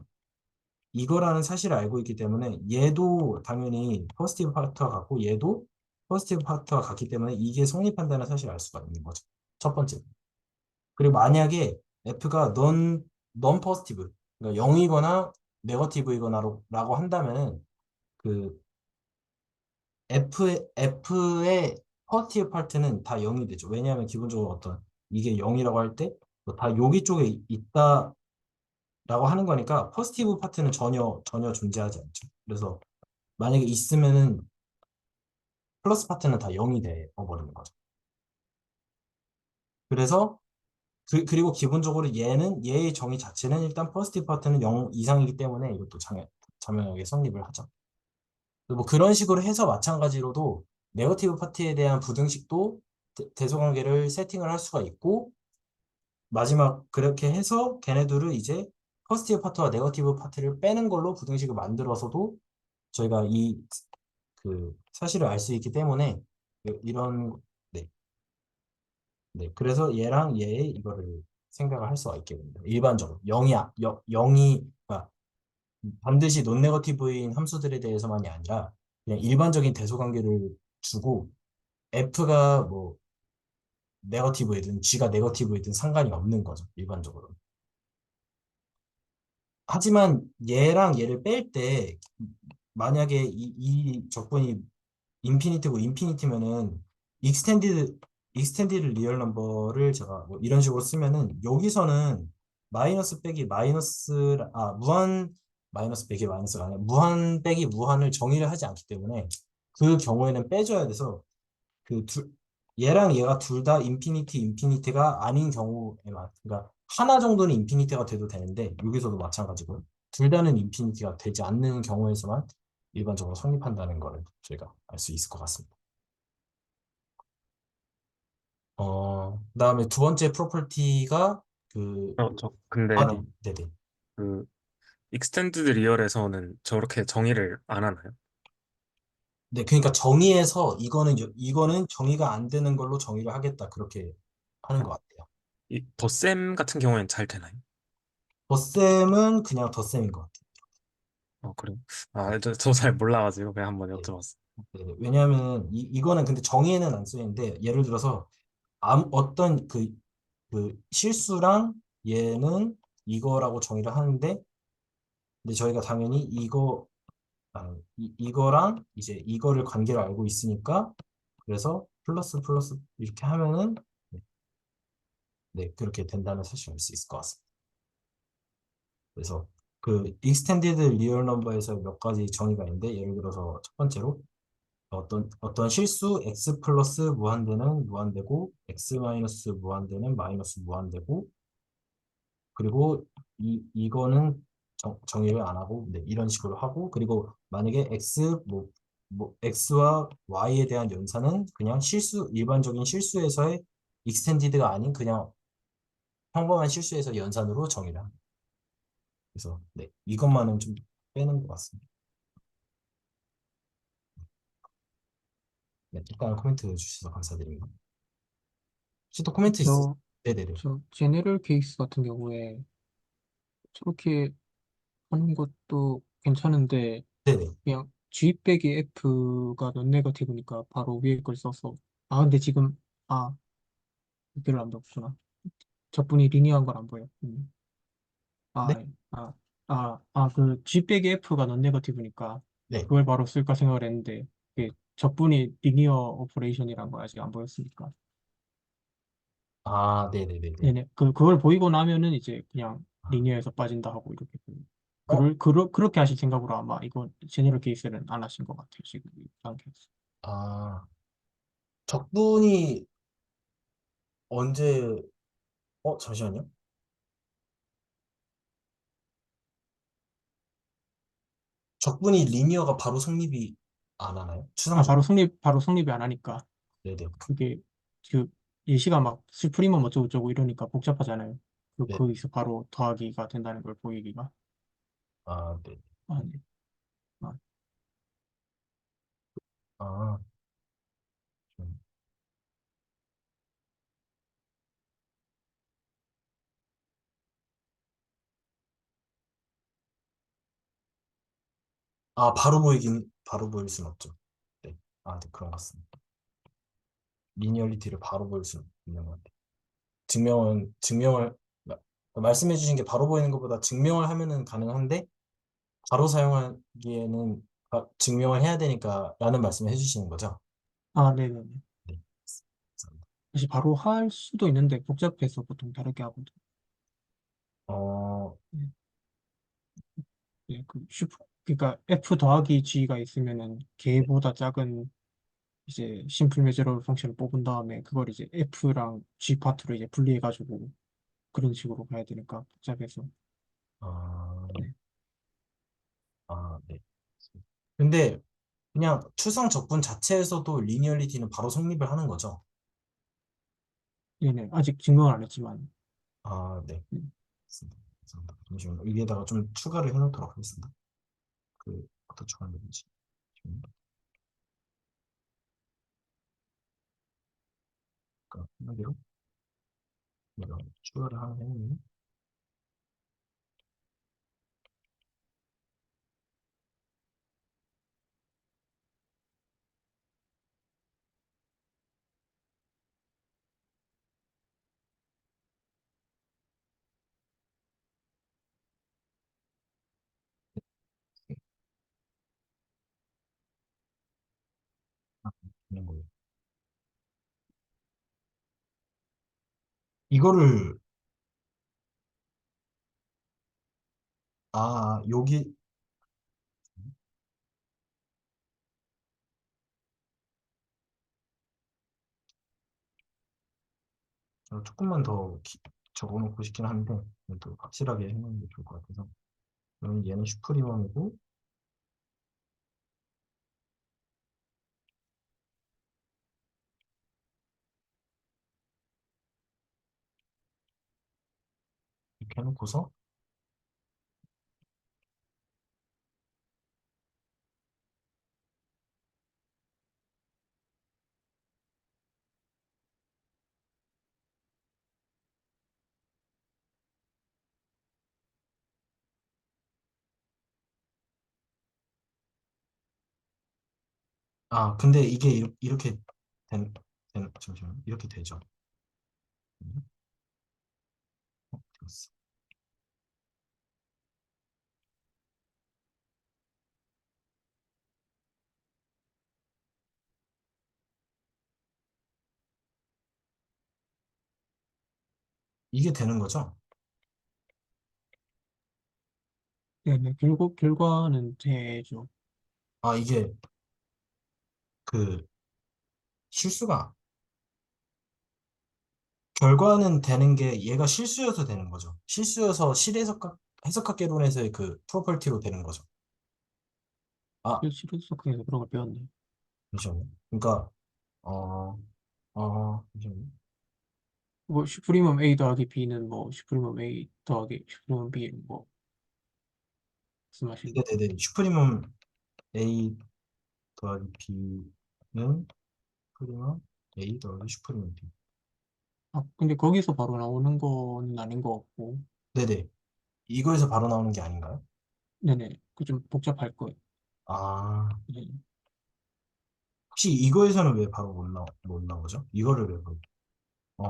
A: 이거라는 사실을 알고 있기 때문에 얘도 당연히 포지티브 파트와 같고 얘도 포지티브 파트와 같기 때문에 이게 성립한다는 사실을 알 수가 있는 거죠. 첫 번째. 그리고 만약에 F가 non 포지티브, 그러니까 0이거나 네거티브이거나라고 한다면은 그 F의 포지티브 파트는 다 0이 되죠. 왜냐하면 기본적으로 어떤 이게 0이라고 할 때 다 여기 쪽에 있다라고 하는 거니까 포지티브 파트는 전혀 존재하지 않죠. 그래서 만약에 있으면은 플러스 파트는 다 0이 되어버리는 거죠. 그래서 그리고 기본적으로 얘의 정의 자체는 일단 포지티브 파트는 0 이상이기 때문에 이것도 자명하게 성립을 하죠. 뭐 그런 식으로 해서 마찬가지로도 네거티브 파트에 대한 부등식도 대소관계를 세팅을 할 수가 있고 마지막 그렇게 해서 걔네들을 이제 포지티브 파트와 네거티브 파트를 빼는 걸로 부등식을 만들어서도 저희가 이 그 사실을 알 수 있기 때문에 이런 네, 네 그래서 얘랑 얘의 이거를 생각을 할 수가 있게 됩니다. 일반적으로 0이 그러니까 반드시 논 네거티브인 함수들에 대해서만이 아니라 그냥 일반적인 대소관계를 주고 F가 뭐 네거티브이든 G가 네거티브이든 상관이 없는 거죠. 일반적으로. 하지만 얘랑 얘를 뺄 때 만약에 이 적분이 인피니트고 인피니트면은 익스텐디드 익스텐디드 리얼 넘버를 제가 뭐 이런 식으로 쓰면은 여기서는 마이너스 빼기 마이너스 무한 마이너스 빼기 마이너스가 아니라 무한 빼기 무한을 정의를 하지 않기 때문에 그 경우에는 빼줘야 돼서 얘랑 얘가 둘 다 인피니티가 아닌 경우에만 그러니까 하나 정도는 인피니티가 돼도 되는데 여기서도 마찬가지고 둘 다는 인피니티가 되지 않는 경우에서만 일반적으로 성립한다는 거를 저희가 알 수 있을 것 같습니다. 그다음에 두 번째 프로퍼티가
C: 근데
A: 네네.
C: 그 익스텐디드 리얼에서는 저렇게 정의를 안 하나요?
A: 네, 그러니까 정의에서 이거는 정의가 안 되는 걸로 정의를 하겠다 그렇게 하는 것 같아요.
C: 이 덧셈 같은 경우에는 잘 되나요?
A: 덧셈은 그냥 덧셈인 것 같아요.
C: 그래요?
A: 네.
C: 저 잘 몰라가지고 그냥 한번
A: 네.
C: 여쭤봤어요.
A: 네, 왜냐하면 이거는 근데 정의에는 안 쓰이는데 예를 들어서 어떤 그 실수랑 얘는 이거라고 정의를 하는데 근데 저희가 당연히 이거랑 이제 이거를 관계를 알고 있으니까 그래서 플러스 플러스 이렇게 하면은 네, 네, 그렇게 된다는 사실을 알 수 있을 것 같습니다. 그래서 그 extended real number에서 몇 가지 정의가 있는데 예를 들어서 첫 번째로 어떤 실수 x 플러스 무한대는 무한대고 x 마이너스 무한대는 마이너스 무한대고 그리고 이거는 정의를 안 하고 네, 이런 식으로 하고 그리고 만약에 x와 y에 대한 연산은 그냥 일반적인 실수에서의 익스텐디드가 아닌 그냥 평범한 실수에서 연산으로 정의를 합니다. 그래서 네, 이것만은 좀 빼는 것 같습니다. 네, 일단 코멘트 주셔서 감사드립니다. 혹시 또 코멘트
B: 저,
A: 네네네.
B: 저 제네럴 케이스 같은 경우에 저렇게 하는 것도 괜찮은데
A: 네네.
B: 그냥 G 빼기 F가 넌 네거티브니까 바로 위에 걸 써서 근데 지금 여기를 안 봤구나. 저분이 리니어한 걸 안 보여.
A: 네?
B: 아, 아, 그 G 빼기 F가 넌 네거티브니까
A: 네.
B: 그걸 바로 쓸까 생각을 했는데 적분이 리니어 오퍼레이션이란 거 아직 안 보였으니까.
A: 아, 네네네네.
B: 네네. 그걸 보이고 나면은 이제 그냥 리니어에서 빠진다 하고 이렇게.
A: 어?
B: 그렇게 하실 생각으로 아마 이거 제네럴 케이스는 안 하신 것 같아요. 지금 이 단계에서.
A: 아, 적분이 언제, 잠시만요. 적분이 리니어가 바로 성립이 안 하나요? 추상적.
B: 바로 성립이 안 하니까
A: 네네.
B: 그게 그 예시가 막 스프리머 어쩌고저쩌고 이러니까 복잡하잖아요.
A: 네.
B: 거기서 바로 더하기가 된다는 걸 보이기가.
A: 아, 네.
B: 네. 아,
A: 아, 좀. 바로 보일 순 없죠. 네. 아, 네, 그런 것 같습니다. 리니얼리티를 바로 보일 수는 있는 것 같아요. 증명을, 말씀해 주신 게 바로 보이는 것보다 증명을 하면은 가능한데, 바로 사용하기에는 증명을 해야 되니까 라는 말씀을 해주시는 거죠?
B: 네네네.
A: 네. 감사합니다.
B: 사실 바로 할 수도 있는데 복잡해서 보통 다르게 하거든요.
A: 어,
B: 네. 네, 그러니까 F 더하기 G가 있으면은
A: 네.
B: 걔보다 작은 이제 심플 메저러블 펑션을 뽑은 다음에 그걸 이제 F랑 G 파트로 이제 분리해가지고 그런 식으로 가야 되니까 복잡해서.
A: 아,
B: 네.
A: 네. 근데 그냥 추상 적분 자체에서도 리니얼리티는 바로 성립을 하는 거죠?
B: 네네. 아직 증명을 안 했지만.
A: 아, 네.
B: 음,
A: 알겠습니다. 감사합니다. 잠시만요. 여기에다가 좀 추가를 해놓도록 하겠습니다. 어떤 추가를 되는지. 그러니까 한마디로 내가 추가를 하면 되는 거예요. 이거를 여기 조금만 더 적어놓고 싶긴 한데 또 확실하게 해놓는 게 좋을 것 같아서 그럼 얘는 슈프리멈이고 이렇게 해놓고서 근데 이게 이렇게 잠시만 이렇게 되죠. 됐어. 이게 되는 거죠?
B: 네네. 결과는 되죠.
A: 이게 그 실수가 결과는 되는 게 얘가 실수여서 되는 거죠. 실수여서 해석학개론에서의 그 프로퍼티로 되는 거죠. 아,
B: 실효석학에서 그런 걸 배웠네.
A: 잠시만요. 그러니까 어, 잠시만요.
B: 뭐 슈프림은 A 더하기 B는 뭐 슈프림은 A 더하기 슈프림은 B는 뭐 말씀하시는.
A: 네네네. 슈프림um A 더하기 B는 슈프림um A 더하기 슈프림um B.
B: 아, 근데 거기서 바로 나오는 거는 아닌 것 같고.
A: 네네. 이거에서 바로 나오는 게 아닌가요?
B: 네네. 그 좀 복잡할 거예요.
A: 아,
B: 네.
A: 혹시 이거에서는 왜 바로 못 나오죠? 이거를 왜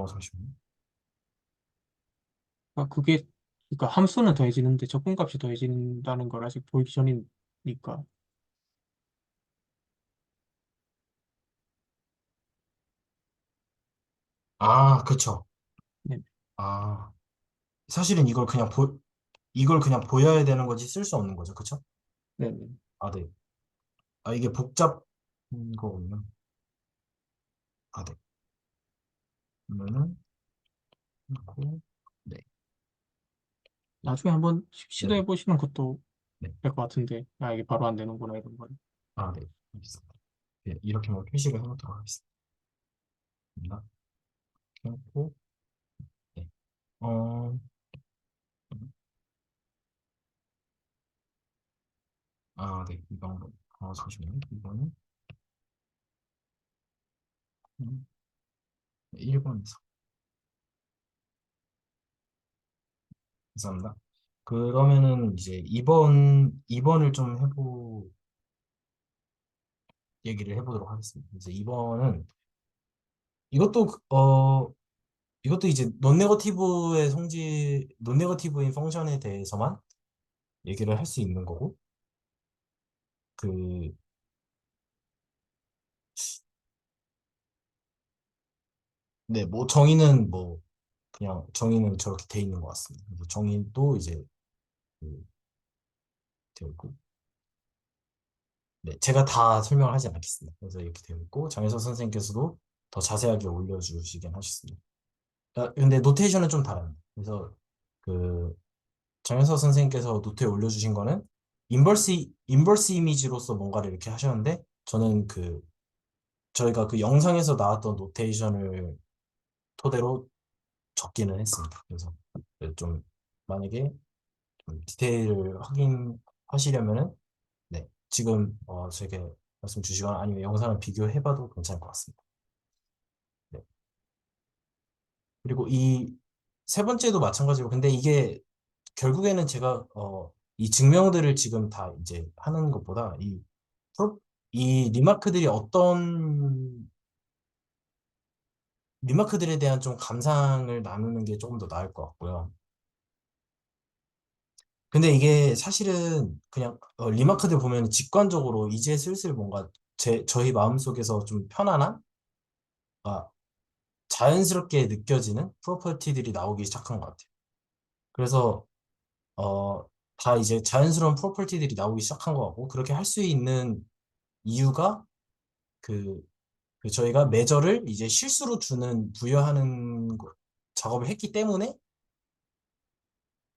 A: 잠시만요.
B: 그러니까 그러니까 함수는 더해지는데 적분값이 더해진다는 걸 아직 보이기 전이니까.
A: 아, 그쵸.
B: 네.
A: 아, 사실은 이걸 그냥 보여야 되는 거지 쓸 수 없는 거죠. 그쵸?
B: 네네.
A: 아, 네. 아, 이게 복잡한 거군요. 아, 네. 그러면은, 이거, 네.
B: 나중에 한번
A: 네네.
B: 시도해 보시는 것도
A: 네.
B: 될 것 같은데, 아, 이게 바로 안 되는구나, 이런 걸.
A: 아, 네. 알겠습니다. 네, 이렇게 한번 표시를 해놓도록 하겠습니다. 해놓고, 네. 어, 아, 네. 이 방법. 잠시만요. 이거는, 1번에서. 감사합니다. 그러면은 이제 2번을 좀 얘기를 해보도록 하겠습니다. 이제 2번은 이것도 이것도 이제 논네거티브인 펑션에 대해서만 얘기를 할 수 있는 거고 그 네, 뭐 정의는 뭐 그냥 정의는 저렇게 돼 있는 것 같습니다. 그래서 정의도 이제 그 되어 있고 네, 제가 다 설명을 하지 않겠습니다. 그래서 이렇게 되어 있고 장혜석 선생님께서도 더 자세하게 올려주시긴 하셨습니다. 아, 근데 노테이션은 좀 다릅니다. 그래서 그 정현석 선생님께서 노트에 올려주신 거는 인버스 이미지로서 뭔가를 이렇게 하셨는데 저는 저희가 그 영상에서 나왔던 노테이션을 토대로 적기는 했습니다. 그래서 좀 만약에 좀 디테일을 확인하시려면은 네, 지금 제게 말씀 주시거나 아니면 영상을 비교해봐도 괜찮을 것 같습니다. 네. 그리고 이 세 번째도 마찬가지고 근데 이게 결국에는 제가 이 증명들을 지금 다 이제 하는 것보다 이 리마크들에 대한 좀 감상을 나누는 게 조금 더 나을 것 같고요. 근데 이게 사실은 그냥 리마크들 보면 직관적으로 이제 슬슬 뭔가 저희 마음속에서 좀 편안한 아, 자연스럽게 느껴지는 프로퍼티들이 나오기 시작한 것 같아요. 그래서 어, 다 이제 자연스러운 프로퍼티들이 나오기 시작한 것 같고 그렇게 할 수 있는 이유가 그, 저희가 매저를 이제 실수로 부여하는 작업을 했기 때문에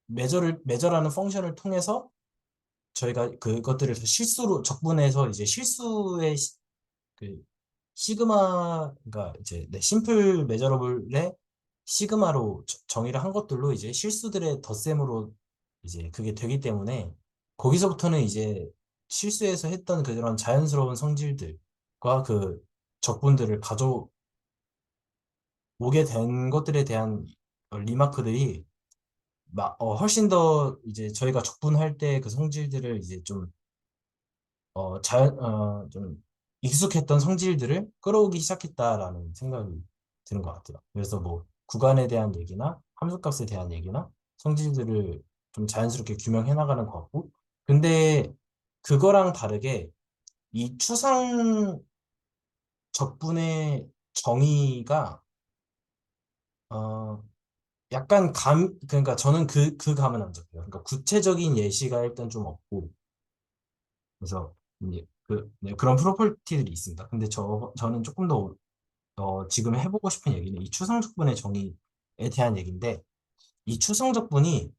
A: 매저라는 펑션을 통해서 저희가 그것들을 실수로 적분해서 이제 실수의 그 그러니까 이제 네, 심플 메저러블의 시그마로 정의를 한 것들로 이제 실수들의 덧셈으로 이제 그게 되기 때문에 거기서부터는 이제 실수해서 했던 그런 자연스러운 성질들과 그 적분들을 가져오게 된 것들에 대한 리마크들이 훨씬 더 이제 저희가 적분할 때 그 성질들을 이제 좀 익숙했던 성질들을 끌어오기 시작했다라는 생각이 드는 것 같아요. 그래서 뭐 구간에 대한 얘기나 함수값에 대한 얘기나 성질들을 좀 자연스럽게 규명해 나가는 것 같고, 근데 그거랑 다르게 이 추상 적분의 정의가 어 약간 그러니까 저는 그 감은 안 잡혀요. 그러니까 구체적인 예시가 일단 좀 없고, 그래서 이제 네, 그런 프로퍼티들이 있습니다. 근데 저는 조금 더 지금 해보고 싶은 얘기는 이 추상적분의 정의에 대한 얘기인데, 이 추상적분이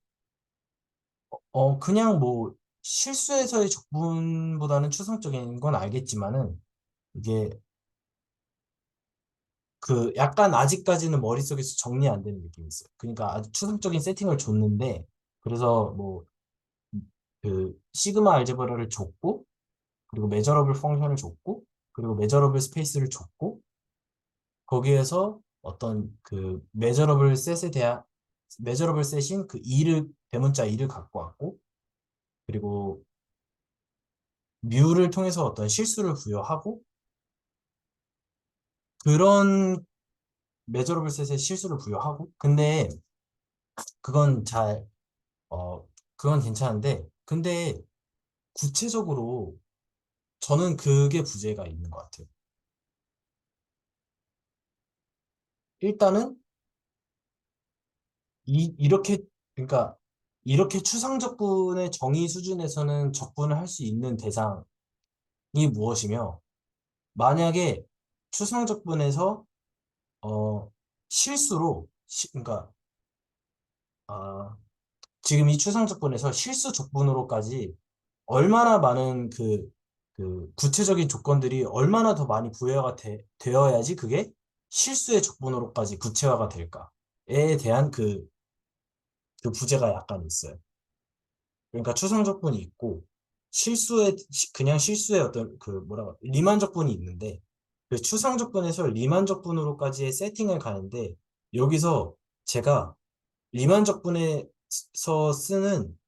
A: 그냥 뭐 실수에서의 적분보다는 추상적인 건 알겠지만은, 이게 그 약간 아직까지는 머릿속에서 정리 안 되는 느낌이 있어요. 그러니까 아주 추상적인 세팅을 줬는데, 그래서 뭐 그 시그마 알제브라를 줬고, 그리고 메저러블 펑션을 줬고, 그리고 메저러블 스페이스를 줬고, 거기에서 어떤 그 메저러블 셋인 그 2를 대문자 2를 갖고 왔고, 그리고 뮤를 통해서 어떤 실수를 부여하고, 그런 메저러블 셋의 실수를 부여하고, 근데 그건 잘 그건 괜찮은데, 근데 구체적으로 저는 그게 부재가 있는 것 같아요. 일단은 이렇게, 그러니까 이렇게 추상적분의 정의 수준에서는 적분을 할 수 있는 대상이 무엇이며, 만약에 추상적분에서 실수로 그러니까 아, 지금 이 추상적분에서 실수 적분으로까지 얼마나 많은 그 구체적인 조건들이 얼마나 더 많이 부여가 되어야지 그게 실수의 적분으로까지 구체화가 될까에 대한 그 부재가 약간 있어요. 그러니까 추상적분이 있고 그냥 실수의 어떤 그 뭐라고 리만적분이 있는데, 그 추상적분에서 리만적분으로까지의 세팅을 가는데, 여기서 제가 리만적분에서 쓰는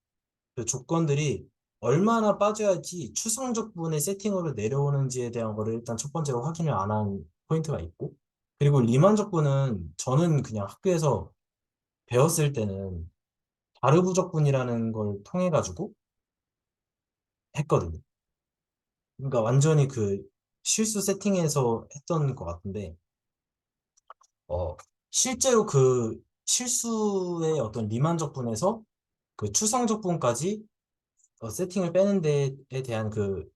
A: 그 조건들이 얼마나 빠져야지 추상적분의 세팅으로 내려오는지에 대한 거를 일단 첫 번째로 확인을 안 한 포인트가 있고, 그리고 리만적분은 저는 그냥 학교에서 배웠을 때는 다르부적분이라는 걸 통해 가지고 했거든요. 그러니까 완전히 그 실수 세팅에서 했던 것 같은데, 어, 실제로 그 실수의 어떤 리만적분에서 그 추상적분까지 세팅을 빼는 데에 대한 그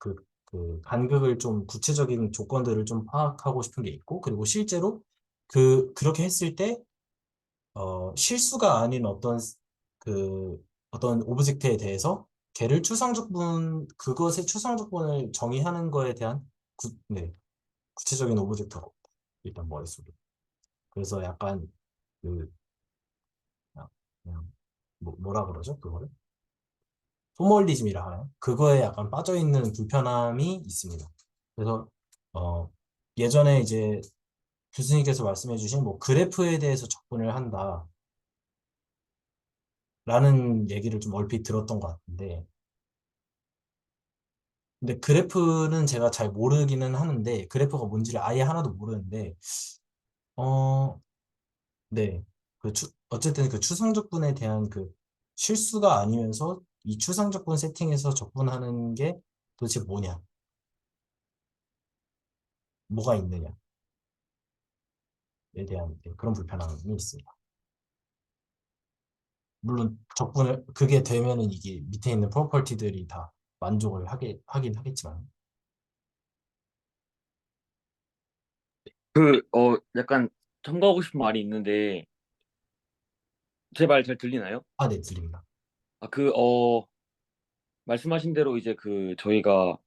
A: 간극을 좀 구체적인 조건들을 좀 파악하고 싶은 게 있고, 그리고 실제로 그렇게 했을 때, 실수가 아닌 어떤 오브젝트에 대해서 그것의 추상적분을 정의하는 거에 대한 네, 구체적인 오브젝트가 없다. 일단 머릿속에. 그래서 약간 그, 그냥 뭐라 그러죠? 그거를? 포멀리즘이라 하나요? 그거에 약간 빠져있는 불편함이 있습니다. 그래서 어, 예전에 이제 교수님께서 말씀해주신 뭐 그래프에 대해서 접근을 한다라는 얘기를 좀 얼핏 들었던 것 같은데, 근데 그래프는 제가 잘 모르기는 하는데, 그래프가 뭔지를 아예 하나도 모르는데, 어, 네. 어쨌든 그 추상적분에 대한 그 실수가 아니면서 이 추상적분 세팅에서 적분하는 게 도대체 뭐가 있느냐에 대한 그런 불편함이 있습니다. 물론 그게 되면은 이게 밑에 있는 프로퍼티들이 다 만족을 하긴 하겠지만.
E: 약간 첨가하고 싶은 말이 있는데, 제 말 잘 들리나요?
A: 아, 네, 들립니다.
E: 아, 말씀하신 대로 이제 저희가,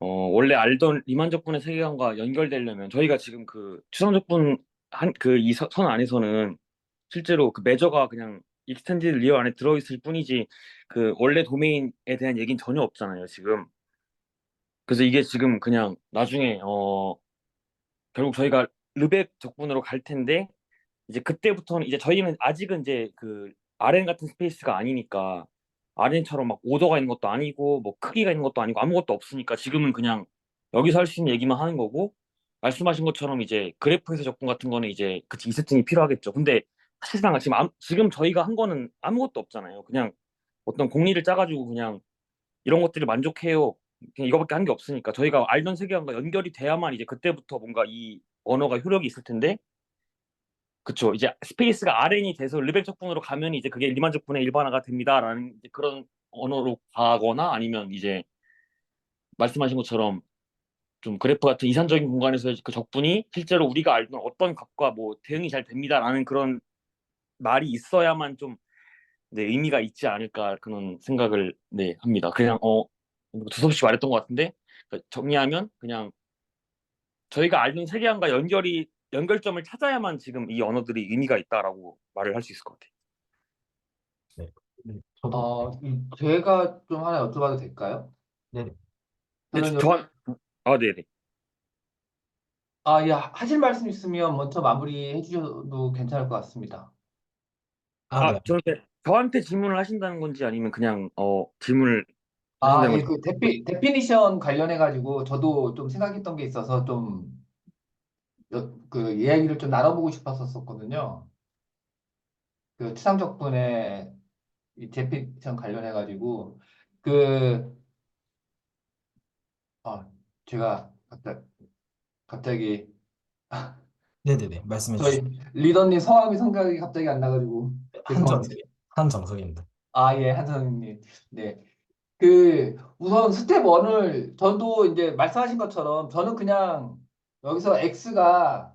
E: 원래 알던 리만적분의 세계관과 연결되려면, 저희가 지금 추상적분 이 선 안에서는 실제로 그 매저가 그냥 익스텐디드 리어 안에 들어있을 뿐이지, 원래 도메인에 대한 얘기는 전혀 없잖아요, 지금. 그래서 이게 지금 그냥 나중에, 결국 저희가 르벡 적분으로 갈 텐데, 이제 그때부터는 이제 저희는 아직은 이제 RN 같은 스페이스가 아니니까 RN처럼 막 오더가 있는 것도 아니고 뭐 크기가 있는 것도 아니고 아무것도 없으니까 지금은 그냥 여기서 할 수 있는 얘기만 하는 거고, 말씀하신 것처럼 이제 그래프에서 접근 같은 거는 이제 이 세팅이 필요하겠죠. 근데 사실상 지금 저희가 한 거는 아무것도 없잖아요. 그냥 어떤 공리를 짜가지고 그냥 이런 것들을 만족해요. 그냥 이거밖에 한 게 없으니까 저희가 알던 세계관과 연결이 돼야만 이제 그때부터 뭔가 이 언어가 효력이 있을 텐데, 그쵸. 이제 스페이스가 RN이 돼서 르벡 적분으로 가면 이제 그게 리만 적분의 일반화가 됩니다라는 이제 그런 언어로 가거나 아니면 이제 말씀하신 것처럼 좀 그래프 같은 이산적인 공간에서 그 적분이 실제로 우리가 알던 어떤 값과 뭐 대응이 잘 됩니다라는 그런 말이 있어야만 좀 네, 의미가 있지 않을까 그런 생각을 네, 합니다. 그냥 두섭씨 말했던 것 같은데 정리하면 그냥 저희가 알던 세계관과 연결점을 찾아야만 지금 이 언어들이 의미가 있다라고 말을 할 수 있을 것 같아요.
A: 네. 네, 저도.
D: 제가 좀 하나 여쭤봐도 될까요?
A: 네, 네.
E: 네,
D: 저는
E: 네네.
D: 예, 하실 말씀 있으면 먼저 마무리해 주셔도 괜찮을 것 같습니다.
A: 네.
E: 저한테 질문을 하신다는 건지 아니면 그냥 질문을 하신다는
D: 예,
E: 건지.
D: 그 데피니션 관련해가지고 저도 좀 생각했던 게 있어서 좀 그 이야기를 좀 나눠보고 싶었었거든요. 그 추상적분의 이 데피니션 관련해가지고 그 제가 갑자기
A: 네네네. 말씀해 주시죠.
D: 저희 리더님 성함이 생각이 갑자기 안 나가지고 죄송합니다.
A: 한정석입니다.
D: 예, 한선생님. 네. 우선 스텝 1을 저도 이제 말씀하신 것처럼 저는 그냥 여기서 X가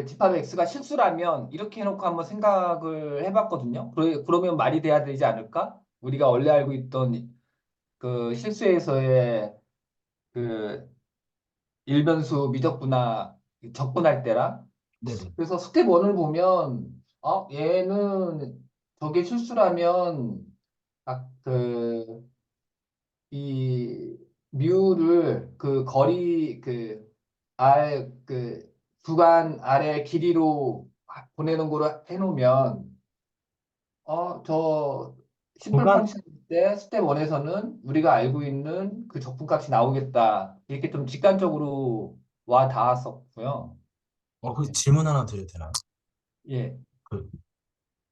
D: 집합의 X가 실수라면 이렇게 해놓고 한번 생각을 해봤거든요. 그러면 말이 돼야 되지 않을까? 우리가 원래 알고 있던 그 실수에서의 그 일변수 미적분화 적분할 때랑
A: 네네.
D: 그래서 스텝 1을 보면 얘는 저게 실수라면 이 뮤를 그 거리 구간 아래 길이로 보내는 거로 해놓으면 저 심플
A: 공간,
D: 펑션 때 스텝 1에서는 우리가 알고 있는 그 적분값이 나오겠다 이렇게 좀 직관적으로 와 닿았었고요.
A: 그
D: 네.
A: 질문 하나 드려도 되나요?
D: 예.
A: 그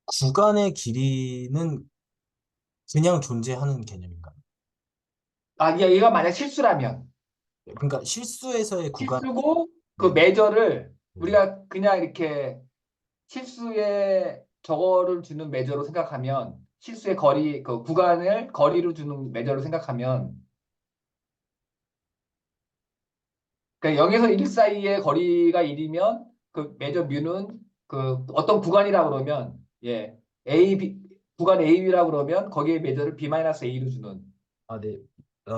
A: 구간의 길이는 그냥 존재하는 개념인가요?
D: 얘가 만약 실수라면
A: 그러니까 실수에서의 구간,
D: 실수고 그
A: 네,
D: 매저를
A: 네.
D: 우리가 그냥 이렇게 실수의 저거를 주는 매저로 생각하면 실수의 거리 그 구간을 거리로 주는 매저로 생각하면 그러니까 0에서 1 사이의 거리가 1이면 그 매저 뮤는 그 어떤 구간이라 그러면 A, B, 구간 AB라 그러면 거기에 매저를 B-A로 주는
A: 네.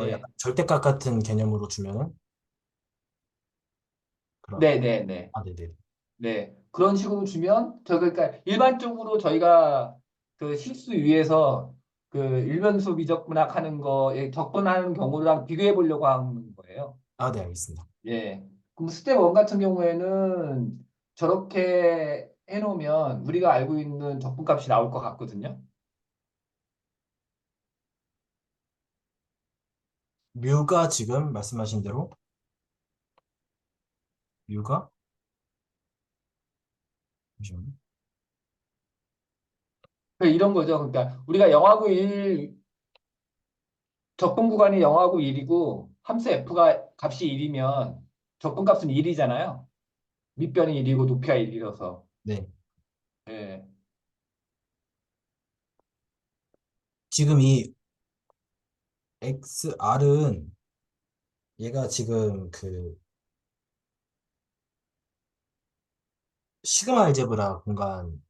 D: 예.
A: 약간 절대값 같은 개념으로 주면은 그런,
D: 네네네.
A: 네네.
D: 네. 그런 식으로 주면 그러니까 일반적으로 저희가 그 실수 위에서 그 일변수 미적분학 하는 거에 적분하는 경우랑 비교해 보려고 하는 거예요.
A: 네, 알겠습니다.
D: 예. 그럼 스텝 1 같은 경우에는 저렇게 해놓으면 우리가 알고 있는 적분값이 나올 것 같거든요.
A: 뮤가 지금 말씀하신 대로 뮤가 잠시만요.
D: 이런 거죠. 그러니까 우리가 0하고 1 적분 구간이 0하고 1이고 함수 f가 값이 1이면 적분값은 1이잖아요. 밑변이 1이고 높이가 1이라서.
A: 네.
D: 예.
A: 지금 이 XR은 얘가 지금 그 시그마 알제브라 공간.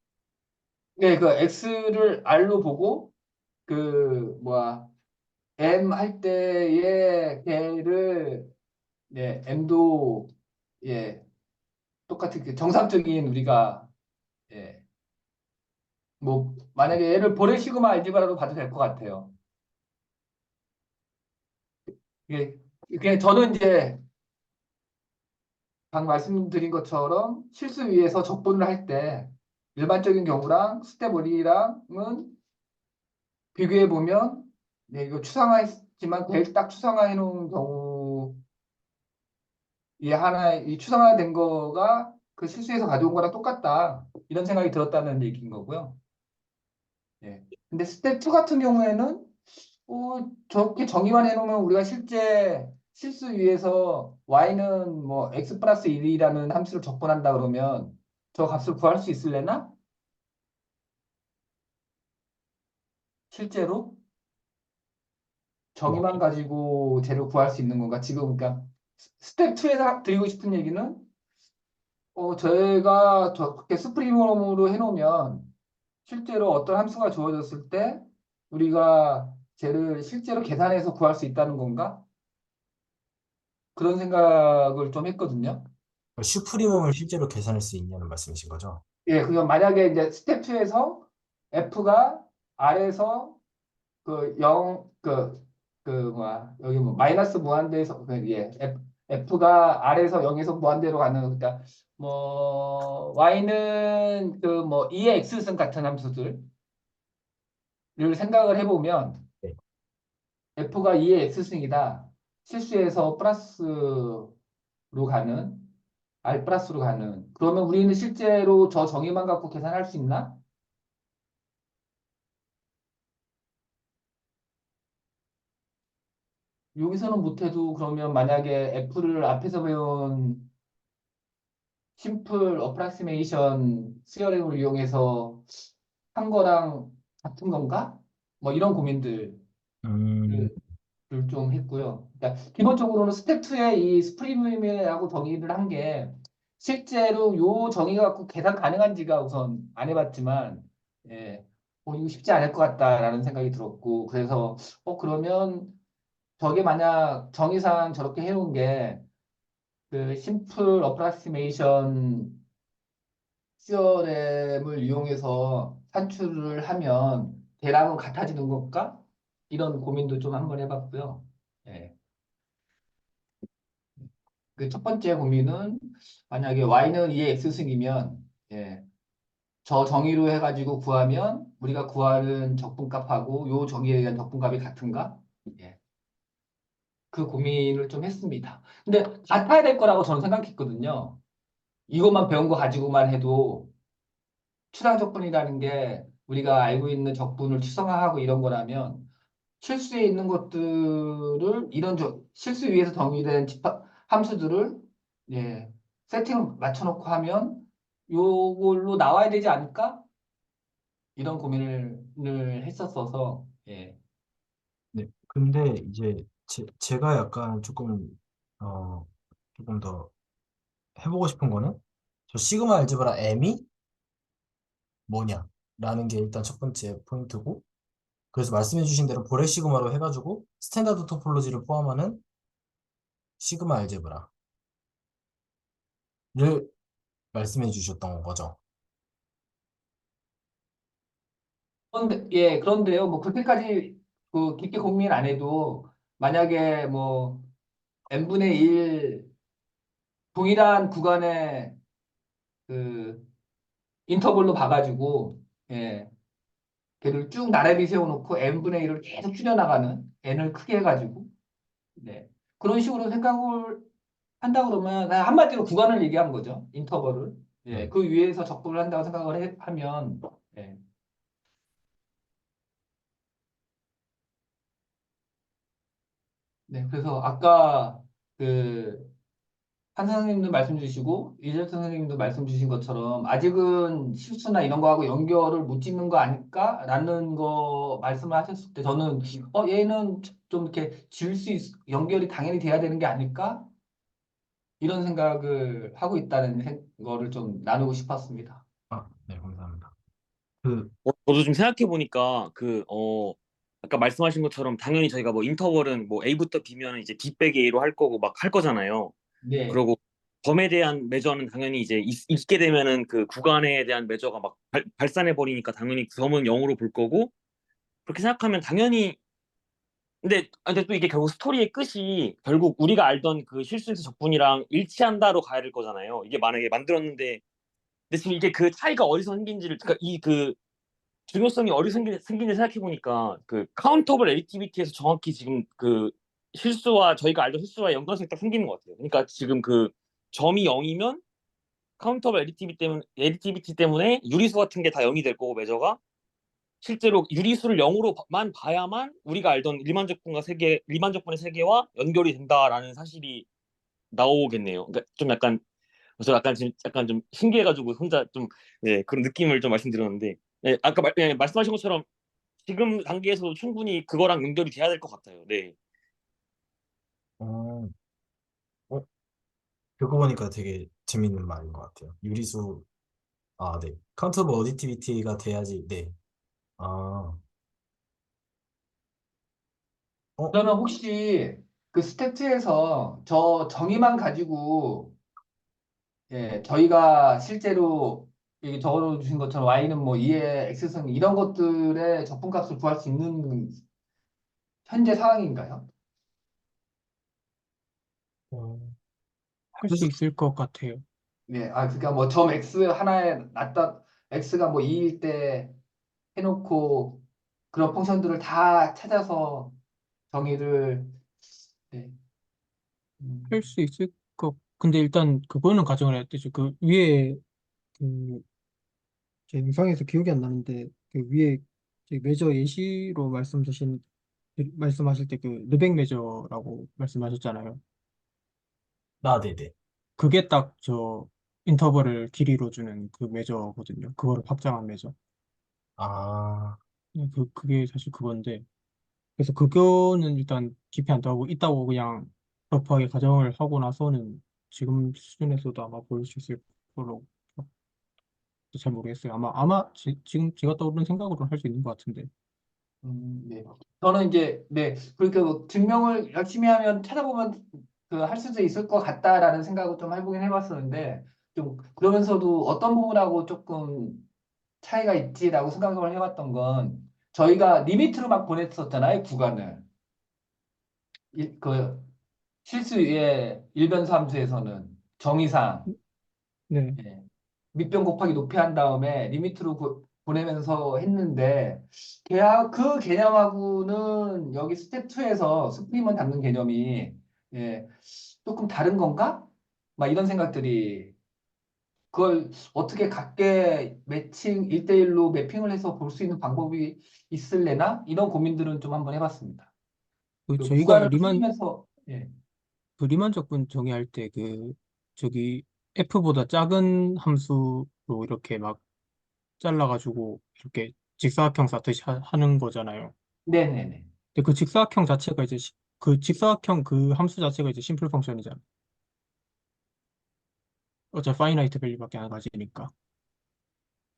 D: 네, 그 x를 r로 보고 그 뭐야 m 할 때의 걔를 m도 똑같은 그 정상적인 우리가 예, 뭐 만약에 얘를 보레 시그마 알제브라로 봐도 될 것 같아요. 이게 그냥 저는 이제 방금 말씀드린 것처럼 실수 위에서 적분을 할 때 일반적인 경우랑 스텝 1이랑은 비교해 보면 이거 추상화했지만 제일 딱 추상화해 놓은 경우 이 추상화된 거가 그 실수에서 가져온 거랑 똑같다 이런 생각이 들었다는 얘기인 거고요. 예. 근데 스텝 2 같은 경우에는 저렇게 정의만 해놓으면 우리가 실제 실수 위에서 y는 뭐 x 플러스 1이라는 함수를 적분한다 그러면 저 값을 구할 수 있을래나? 실제로? 정의만 가지고 쟤를 구할 수 있는 건가? 지금 그러니까 스텝 2에서 드리고 싶은 얘기는 저희가 저렇게 스프링으로 해놓으면 실제로 어떤 함수가 주어졌을 때 우리가 쟤를 실제로 계산해서 구할 수 있다는 건가? 그런 생각을 좀 했거든요.
A: 슈프리멈을 실제로 계산할 수 있냐는 말씀이신 거죠?
D: 예, 그럼 만약에 이제 스텝 2에서 F가 R에서 그 0, 뭐야, 여기 뭐, 마이너스 무한대에서, F가 R에서 0에서 무한대로 가는, 그러니까, 뭐, Y는 그 뭐, 2의 X승 같은 함수들을 생각을 해보면,
A: 네.
D: F가 2의 X승이다. 실수해서 플러스로 가는, R 플러스로 가는. 그러면 우리는 실제로 저 정의만 갖고 계산할 수 있나? 여기서는 못해도 그러면 만약에 F를 앞에서 배운 심플 어프락시메이션 스어링을 이용해서 한 거랑 같은 건가? 뭐 이런 고민들을
A: 음,
D: 좀 했고요. 그러니까 기본적으로는 스텝 2의 이 스프리미엄하고 정의를 한 게 실제로 요 정의 갖고 계산 가능한지가 우선 안 해봤지만 예, 이거 쉽지 않을 것 같다라는 생각이 들었고 그래서 그러면 저게 만약 정의상 저렇게 해놓은 게 그 심플 어프락시메이션 CRM을 이용해서 산출을 하면 대략은 같아지는 건가? 이런 고민도 좀 한번 해봤고요. 예. 그 첫 번째 고민은 만약에 y는 2의 x승이면 예. 저 정의로 해가지고 구하면 우리가 구하는 적분값하고 요 정의에 대한 적분값이 같은가? 예. 그 고민을 좀 했습니다. 근데 같아야 될 거라고 저는 생각했거든요. 이것만 배운 거 가지고만 해도 추상 적분이라는 게 우리가 알고 있는 적분을 추상화하고 이런 거라면 실수에 있는 것들을 이런 실수 위에서 정의된 함수들을 예, 세팅을 맞춰놓고 하면 요걸로 나와야 되지 않을까? 이런 고민을 했었어서 예.
A: 네. 근데 이제 제가 약간 어, 조금 더 해보고 싶은 거는 저 시그마 알제브라 M이 뭐냐? 라는 게 일단 첫 번째 포인트고 그래서 말씀해주신 대로 보레 시그마로 해가지고 스탠다드 토폴로지를 포함하는 시그마 알제브라를 말씀해 주셨던 거죠.
D: 그런데요, 뭐 그렇게까지 그 깊게 고민 안 해도 만약에 뭐 n분의 1 동일한 구간의 그 인터벌로 봐가지고 예, 걔를 쭉 나란히 세워놓고 n분의 1을 계속 줄여나가는 n을 크게 해가지고 네. 그런 식으로 생각을 한다 그러면 한마디로 구간을 얘기한 거죠. 인터벌을. 예,
A: 네.
D: 그 위에서 적분을 한다고 생각을 하면 예. 네, 그래서 아까 그 한 선생님도 말씀 주시고 이재 선생님도 말씀 주신 것처럼 아직은 실수나 이런 거하고 연결을 못 짓는 거 아닐까라는 거 말씀을 하셨을 때 저는 얘는 좀 이렇게 연결이 당연히 돼야 되는 게 아닐까? 이런 생각을 하고 있다는 거를 좀 나누고 싶었습니다.
A: 네, 감사합니다. 그,
E: 저도 좀 생각해 보니까 아까 말씀하신 것처럼 당연히 저희가 뭐 인터벌은 뭐 A부터 B면 이제 B 빼기 A로 할 거고 막 할 거잖아요.
D: 네,
E: 그리고 범에 대한 매저는 당연히 이제 있게 되면은 그 구간에 대한 매저가 막 발산해 버리니까 당연히 점은 0으로 볼 거고 그렇게 생각하면 당연히 근데 또 이게 결국 스토리의 끝이 결국 우리가 알던 그 실수에서 적분이랑 일치한다로 가야 될 거잖아요. 이게 만약에 만들었는데 근데 지금 이게 그 차이가 어디서 생긴지를 그러니까 이 그 중요성이 어디서 생긴지 생각해 보니까 그 카운터블 액티비티에서 정확히 지금 그 실수와 저희가 알던 실수와 연관성이 딱 생기는 것 같아요. 그러니까 지금 그 점이 0이면 카운터블 액티비티 때문에 유리수 같은 게 다 0이 될 거고 매저가 실제로 유리수를 0으로만 봐야만 우리가 알던 일반적분의 세계와 연결이 된다라는 사실이 나오겠네요. 그러니까 좀 약간 저 약간 좀 신기해가지고 혼자 좀 그런 느낌을 좀 말씀드렸는데 아까 말씀하신 것처럼 지금 단계에서도 충분히 그거랑 연결이 돼야 될 것 같아요. 네.
A: 어, 어, 듣고 보니까 되게 재밌는 말인 것 같아요. 유리수, 아, 네. 카운트 오브 어디티비티가 돼야지, 네. 아, 어,
D: 그러면 혹시 그 스태트에서 저 정의만 가지고 저희가 실제로 여기 적어 주신 것처럼 y는 뭐 2의 x승 이런 것들의 적분값을 구할 수 있는 현재 상황인가요?
A: 어,
B: 할 수 있을 것 같아요.
D: 네, 그러니까 뭐 점 x 하나에 놨다 x가 뭐 2일 때 해놓고 그런 펑션들을 다 찾아서 정의를 네.
B: 할
D: 음,
B: 수 있을 것, 근데 일단 그거는 가정을 해야 되죠. 그 위에, 그, 제 영상에서 기억이 안 나는데, 그 위에 제 매저 예시로 말씀하실 때 그 르벡 매저라고 말씀하셨잖아요.
A: 아, 네네.
B: 그게 딱 저 인터벌을 길이로 주는 그 매저거든요. 그거를 확장한 매저.
A: 아,
B: 그게 사실 그건데. 그래서 그거는 일단 기피 안 하고 있다고 그냥 러프하게 가정을 하고 나서는 지금 수준에서도 아마 보일 수 있을 걸로 잘 모르겠어요. 지금 제가 떠오르는 생각으로 할 수 있는 것 같은데.
D: 네. 저는 이제 네 그러니까 뭐 증명을 열심히 하면 찾아보면 그 할 수도 있을 것 같다라는 생각을 좀 해보긴 해봤었는데 좀 그러면서도 어떤 부분하고 조금 차이가 있지라고 생각을 해봤던 건 저희가 리미트로 막 보냈었잖아요 구간을 그 실수의 일변수 함수에서는 정의상
B: 네.
D: 예. 밑변 곱하기 높이 한 다음에 리미트로 보내면서 했는데 그 개념하고는 여기 스텝 2에서 스프림을 잡는 개념이 예, 조금 다른 건가? 막 이런 생각들이 그걸 어떻게 각계 매칭 1대1로 매핑을 해서 볼 수 있는 방법이 있을래나? 이런 고민들은 좀 한번 해봤습니다.
B: 그
D: 그
B: 저희가
D: 구간을 풀면서 예.
B: 리만 적분 정의할 때 저기 f보다 작은 함수로 이렇게 막 잘라가지고 이렇게 직사각형 쌓듯이 하는 거잖아요.
D: 네네네.
B: 근데 그 직사각형 자체가 이제 그 직사각형 그 함수 자체가 이제 심플 펑션이잖아요. 어차피 파이나이트 밸류밖에 안 가지니까.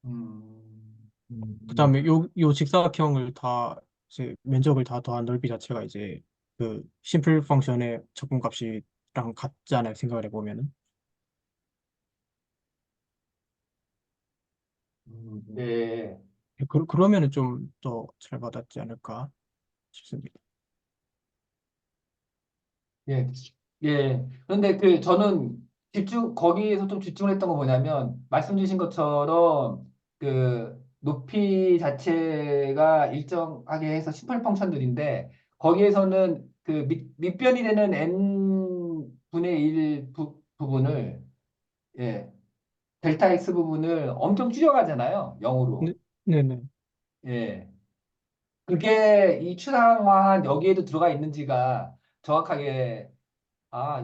D: 음,
A: 음,
B: 그다음에 요 직사각형을 다 이제 면적을 다 더한 넓이 자체가 이제 그 심플 펑션의 적분값이랑 같잖아요. 생각을 해보면은.
D: 네.
B: 그러면은 좀 더 잘 받았지 않을까 싶습니다.
D: 예, 예. 그런데 그 저는 거기에서 좀 집중을 했던 거 뭐냐면, 말씀 주신 것처럼 그 높이 자체가 일정하게 해서 심플 펑션들인데, 거기에서는 그 밑변이 되는 n분의 1 부분을, 예, 델타 x 부분을 엄청 줄여가잖아요.
B: 네,
D: 0으로.
B: 네네.
D: 예. 그게 이 추상화한 여기에도 들어가 있는지가 정확하게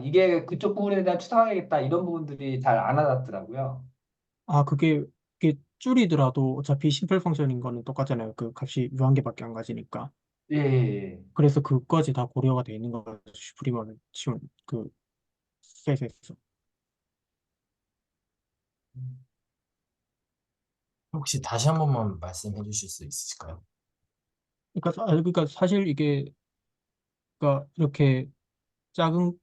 D: 이게 그쪽 부분에 대한 추상화겠다 이런 부분들이 잘 안 와닿더라고요.
B: 그게 줄이더라도 어차피 심플 펑션인 거는 똑같잖아요. 그 값이 무한개밖에 안 가지니까.
D: 예, 예,
B: 그래서 그까지 다 고려가 돼 있는 거죠. 슈프리머를 치운 그 셋에서.
D: 예.
A: 혹시 다시 한 번만 말씀해 주실 수 있으실까요?
B: 그러니까 사실 이게 그러니까 이렇게 작은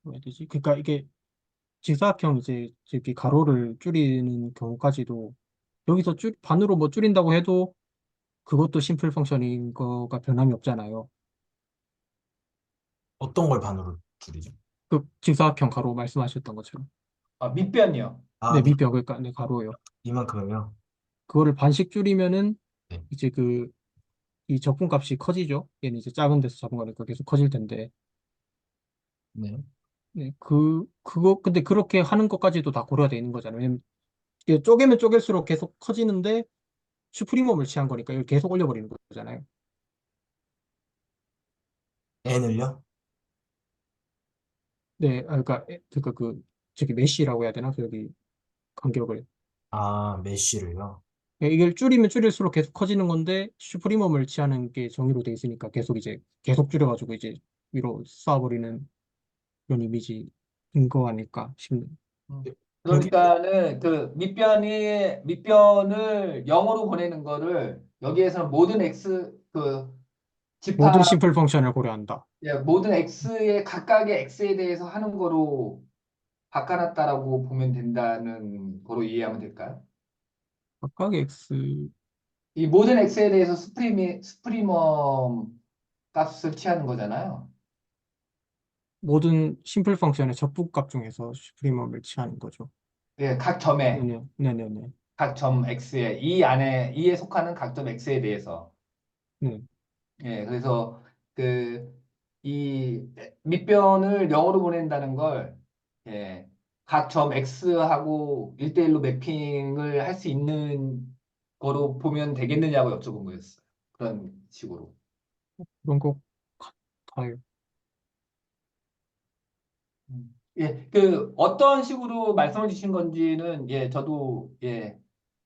B: 뭐라 해야 되지? 그러니까 이게 직사각형 이제 저기 가로를 줄이는 경우까지도 여기서 반으로 뭐 줄인다고 해도 그것도 심플 펑션인 거가 변함이 없잖아요.
A: 어떤 걸 반으로 줄이죠?
B: 그 직사각형 가로 말씀하셨던 것처럼.
D: 밑변이요.
A: 아,
B: 네, 밑변 그러니까 네, 가로요.
A: 이만큼이요?
B: 그거를 반씩 줄이면은
A: 네.
B: 이제 이 적분값이 커지죠. 얘는 이제 작은 데서 잡은 거니까 계속 커질 텐데.
A: 네.
B: 네, 근데 그렇게 하는 것까지도 다 고려가 돼 있는 거잖아요. 왜냐면 이게 쪼개면 쪼갤수록 계속 커지는데 슈프리멈을 취한 거니까 이걸 계속 올려버리는 거잖아요.
A: n을요?
B: 네, 그러니까 저기 메쉬라고 해야 되나? 저기 간격을.
A: 아, 메쉬를요?
B: 예, 이걸 줄이면 줄일수록 계속 커지는 건데 슈프리멈을 취하는 게 정의로 돼 있으니까 계속 줄여가지고 이제 위로 쌓아버리는 그런 이미지인 거 아닐까 싶네.
D: 음.
B: 여기
D: 그러니까는 그 밑변을 0으로 보내는 거를 여기에서는 모든 x 그
B: 모든
D: 집합
B: 심플 펑션을 고려한다.
D: 예, 모든 x의 각각의 x에 대해서 하는 거로 바꿔놨다라고 보면 된다는 거로 이해하면 될까요?
B: 각각의 x
D: 이 모든 x에 대해서 스프리멈 값을 취하는 거잖아요.
B: 모든 심플 펑션의 적분값 중에서 슈프리멈을 취하는 거죠.
D: 예, 각 점에
B: 네네, 네네네.
D: 각 점 x에 이 안에 이에 속하는 각 점 x에 대해서
B: 네.
D: 예, 그래서 그 이 밑변을 0으로 보낸다는 걸 예, 각 점 x하고 1대1로 매핑을 할 수 있는 거로 보면 되겠느냐고 여쭤본 거였어요. 그런 식으로.
B: 그런 것 같아요.
D: 예, 그 어떤 식으로 말씀을 주신 건지는 예, 저도 예,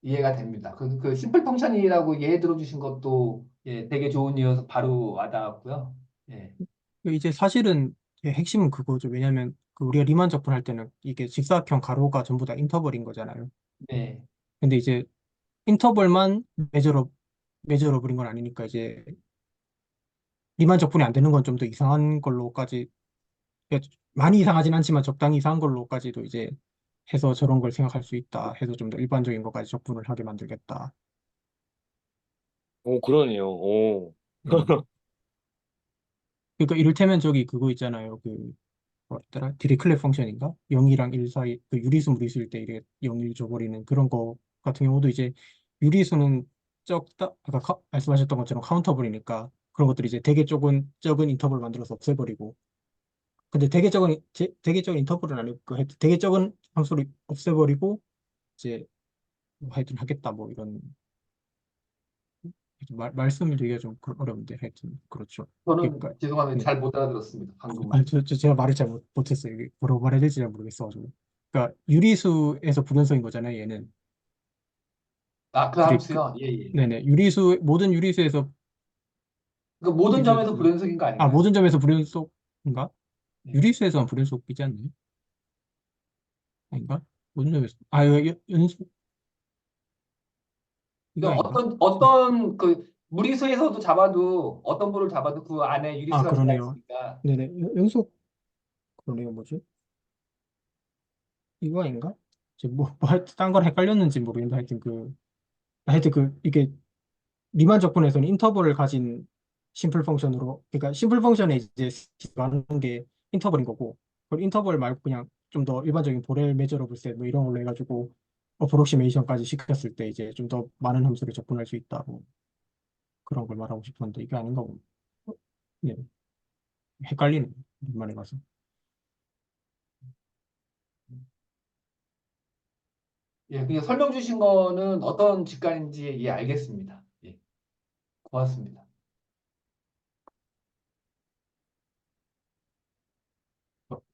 D: 이해가 됩니다. 그 심플 펑션이라고 예를 들어 주신 것도 예, 되게 좋은 이어서 바로 와닿았고요. 예.
B: 이제 사실은 핵심은 그거죠. 왜냐하면 그 우리가 리만 접근할 때는 이게 직사각형 가로가 전부 다 인터벌인 거잖아요.
D: 네.
B: 근데 이제 인터벌만 메저러블인 건 아니니까 이제 리만 접근이 안 되는 건 좀 더 이상한 걸로까지 그러니까 많이 이상하진 않지만 적당히 이상한 걸로까지도 이제 해서 저런 걸 생각할 수 있다 해서 좀 더 일반적인 것까지 접근을 하게 만들겠다.
E: 오, 그러네요. 오.
B: 네. 그러니까 이를테면 저기 그거 있잖아요. 그 뭐였더라? 디리클레 펑션인가? 0이랑 1 사이 그 유리수 무리수일 때 이게 0, 1 줘버리는 그런 거 같은 경우도 이제 유리수는 적다 아까 말씀하셨던 것처럼 카운터블이니까 그런 것들이 이제 되게 적은 인터벌 만들어서 없애버리고 근데 되게 적은 인터벌은 아니고 그 하여튼 되게 적은 함수를 없애버리고 이제 뭐 하여튼 하겠다 뭐 이런 말씀을 드리기가 좀 어려운데 하여튼 그렇죠.
D: 저는
B: 그러니까
D: 죄송합니다.
B: 네.
D: 잘 못 알아들었습니다. 방금은.
B: 제가 말을 잘 못했어요. 이게 뭐라고 말해야 될지 잘 모르겠어가지고. 그러니까 유리수에서 불연속인 거잖아요. 얘는
D: 아, 그
B: 그,
D: 함수요? 예, 예.
B: 네네 모든 유리수에서
D: 그 모든
B: 이제
D: 점에서 불연속인 거 아닌가요?
B: 모든 점에서 불연속인가?
D: 네.
B: 유리수에서만 불연속이지 않나요? 아닌가? 모든 점에서 이거 연속
D: 그
B: 이거 아닌가?
D: 어떤 그 무리수에서도 잡아도 어떤 부를 잡아도 그 안에 유리수가 들어가
B: 그러네요.
D: 있으니까
B: 네네 연속 그러네요. 뭐지? 이거 아닌가? 지금 하여튼 딴 걸 헷갈렸는지 모르겠는데 하여튼 이게 리만 접근에서는 인터벌을 가진 심플 펑션으로 그러니까 심플 펑션에 이제 많은 게 인터벌인 거고 그걸 인터벌 말고 그냥 좀 더 일반적인 보렐 메저러블 셋뭐 이런 걸로 해가지고 어프록시메이션까지 시켰을 때 이제 좀 더 많은 함수를 접근할 수 있다고 그런 걸 말하고 싶었는데 이게 아닌가 보네. 네, 헷갈리네. 오랜만에 가서.
D: 예, 그냥 설명 주신 거는 어떤 직관인지 예, 알겠습니다. 예, 고맙습니다.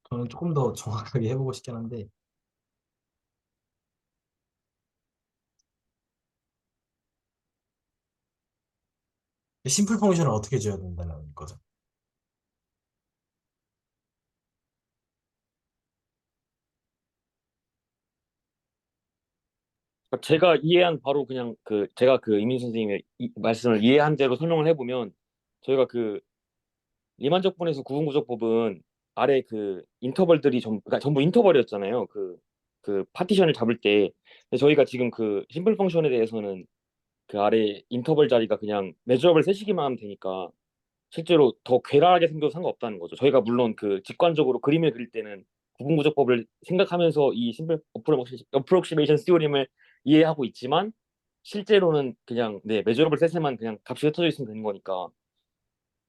A: 저는 조금 더 정확하게 해보고 싶긴 한데 심플 펑션을 어떻게 줘야 된다는 거죠.
E: 그러니까 제가 이해한 바로 그냥 제가 이민 선생님의 말씀을 이해한 대로 설명을 해보면 저희가 리만적분에서 구분구조법은 아래 인터벌들이 그러니까 전부 인터벌이었잖아요. 파티션을 잡을 때. 근데 저희가 지금 심플 펑션에 대해서는 그 아래 인터벌 자리가 그냥 메저러블 셋이기만 하면 되니까 실제로 더 괴랄하게 생겨도 상관없다는 거죠. 저희가 물론 직관적으로 그림을 그릴 때는 구분구조법을 생각하면서 이 심플 어프록시메이션 시오림을 이해하고 있지만 실제로는 그냥 네 메저러블 셋에만 그냥 값이 흩어져 있으면 되는 거니까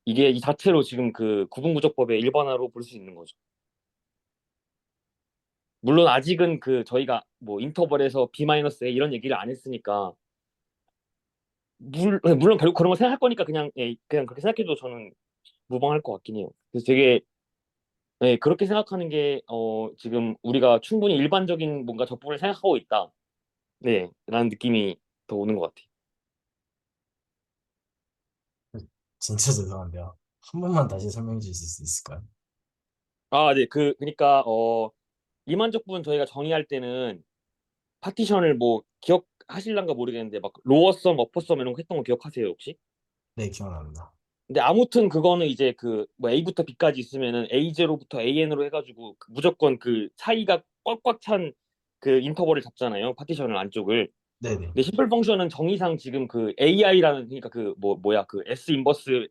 E: 이게 이 자체로 지금 구분구조법의 일반화로 볼 수 있는 거죠. 물론 아직은 저희가 뭐 인터벌에서 B-A 이런 얘기를 안 했으니까 물론 결국 그런 거 생각할 거니까 그냥 예, 그냥 그렇게 생각해도 저는 무방할 것 같긴 해요. 그래서 되게 네, 그렇게 생각하는 게 지금 우리가 충분히 일반적인 뭔가 접근을 생각하고 있다. 네, 라는 느낌이 더 오는 것 같아.
A: 진짜 죄송한데요. 한 번만 다시 설명해 주실 수 있을까요?
E: 아, 네. 그러니까 이만족분 저희가 정의할 때는 파티션을 뭐 기억하실란가 모르겠는데 막 로어썸, 어퍼썸 이런 거 했던 거 기억하세요, 혹시?
A: 네, 기억납니다.
E: 근데 아무튼 그거는 이제 그 뭐 A부터 B까지 있으면은 A0부터 AN으로 해가지고 무조건 그 차이가 꽉꽉 찬 그 인터벌을 잡잖아요. 파티션을 안쪽을.
A: 네네.
E: 근데 심플 펑션은 정의상 지금 그 AI라는 그러니까 그 뭐야 그 S 인버스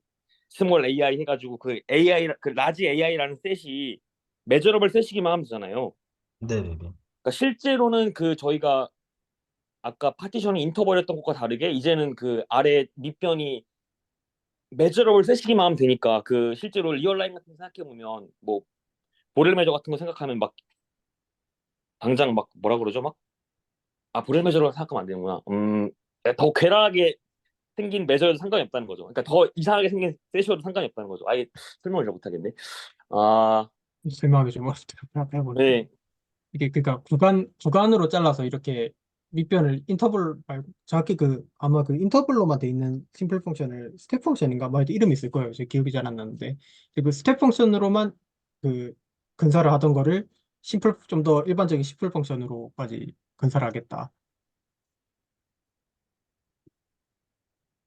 E: 스몰 AI 해가지고 그 AI 그 라지 AI라는 셋이 메저러블 셋이기만 하면 되잖아요.
A: 네네네.
E: 그러니까 실제로는 그 저희가 아까 파티션이 인터벌이었던 것과 다르게 이제는 그 아래 밑변이 메저러블 셋이기만 하면 되니까 그 실제로 리얼라인 같은 거 생각해 보면 뭐 보렐 메저 같은 거 생각하면 막 당장 막 뭐라 그러죠 막 보렐 메저로 생각하면 안 되는구나. 더 괴랄하게 생긴 메저여도 상관이 없다는 거죠. 그러니까 더 이상하게 생긴 셋이어도 상관이 없다는 거죠. 아예 설명을 잘 못하겠네. 아,
B: 설명하기 좀 어렵다. 해보니까.
E: 네,
B: 이게 그러니까 구간으로 잘라서 이렇게 밑변을 인터벌 말고 정확히 그 아마 그 인터벌로만 돼 있는 심플 펑션을 스텝 펑션인가 뭐 하여튼 이름이 있을 거예요. 제 기억이 잘 안 나는데 그 스텝 펑션으로만 그 근사를 하던 거를 심플 좀 더 일반적인 심플 펑션으로까지 근사를 하겠다.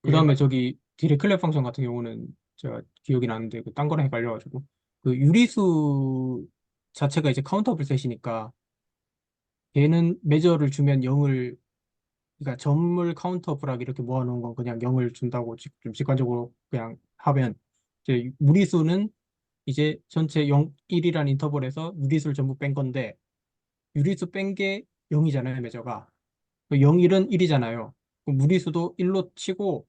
B: 그
A: 일반,
B: 다음에 저기 디렉클랩 펑션 같은 경우는 제가 기억이 나는데 그 딴 거랑 헷갈려가지고 그 유리수 자체가 이제 카운터블 셋이니까 얘는 매저를 주면 0을 그러니까 점을 카운터블하게 이렇게 모아놓은 건 그냥 0을 준다고 좀 직관적으로 그냥 하면 이제 무리수는 이제 전체 0, 1이라는 인터벌에서 유리수를 전부 뺀 건데 유리수 뺀 게 0이잖아요, 매저가. 0, 1은 1이잖아요. 무리수도 1로 치고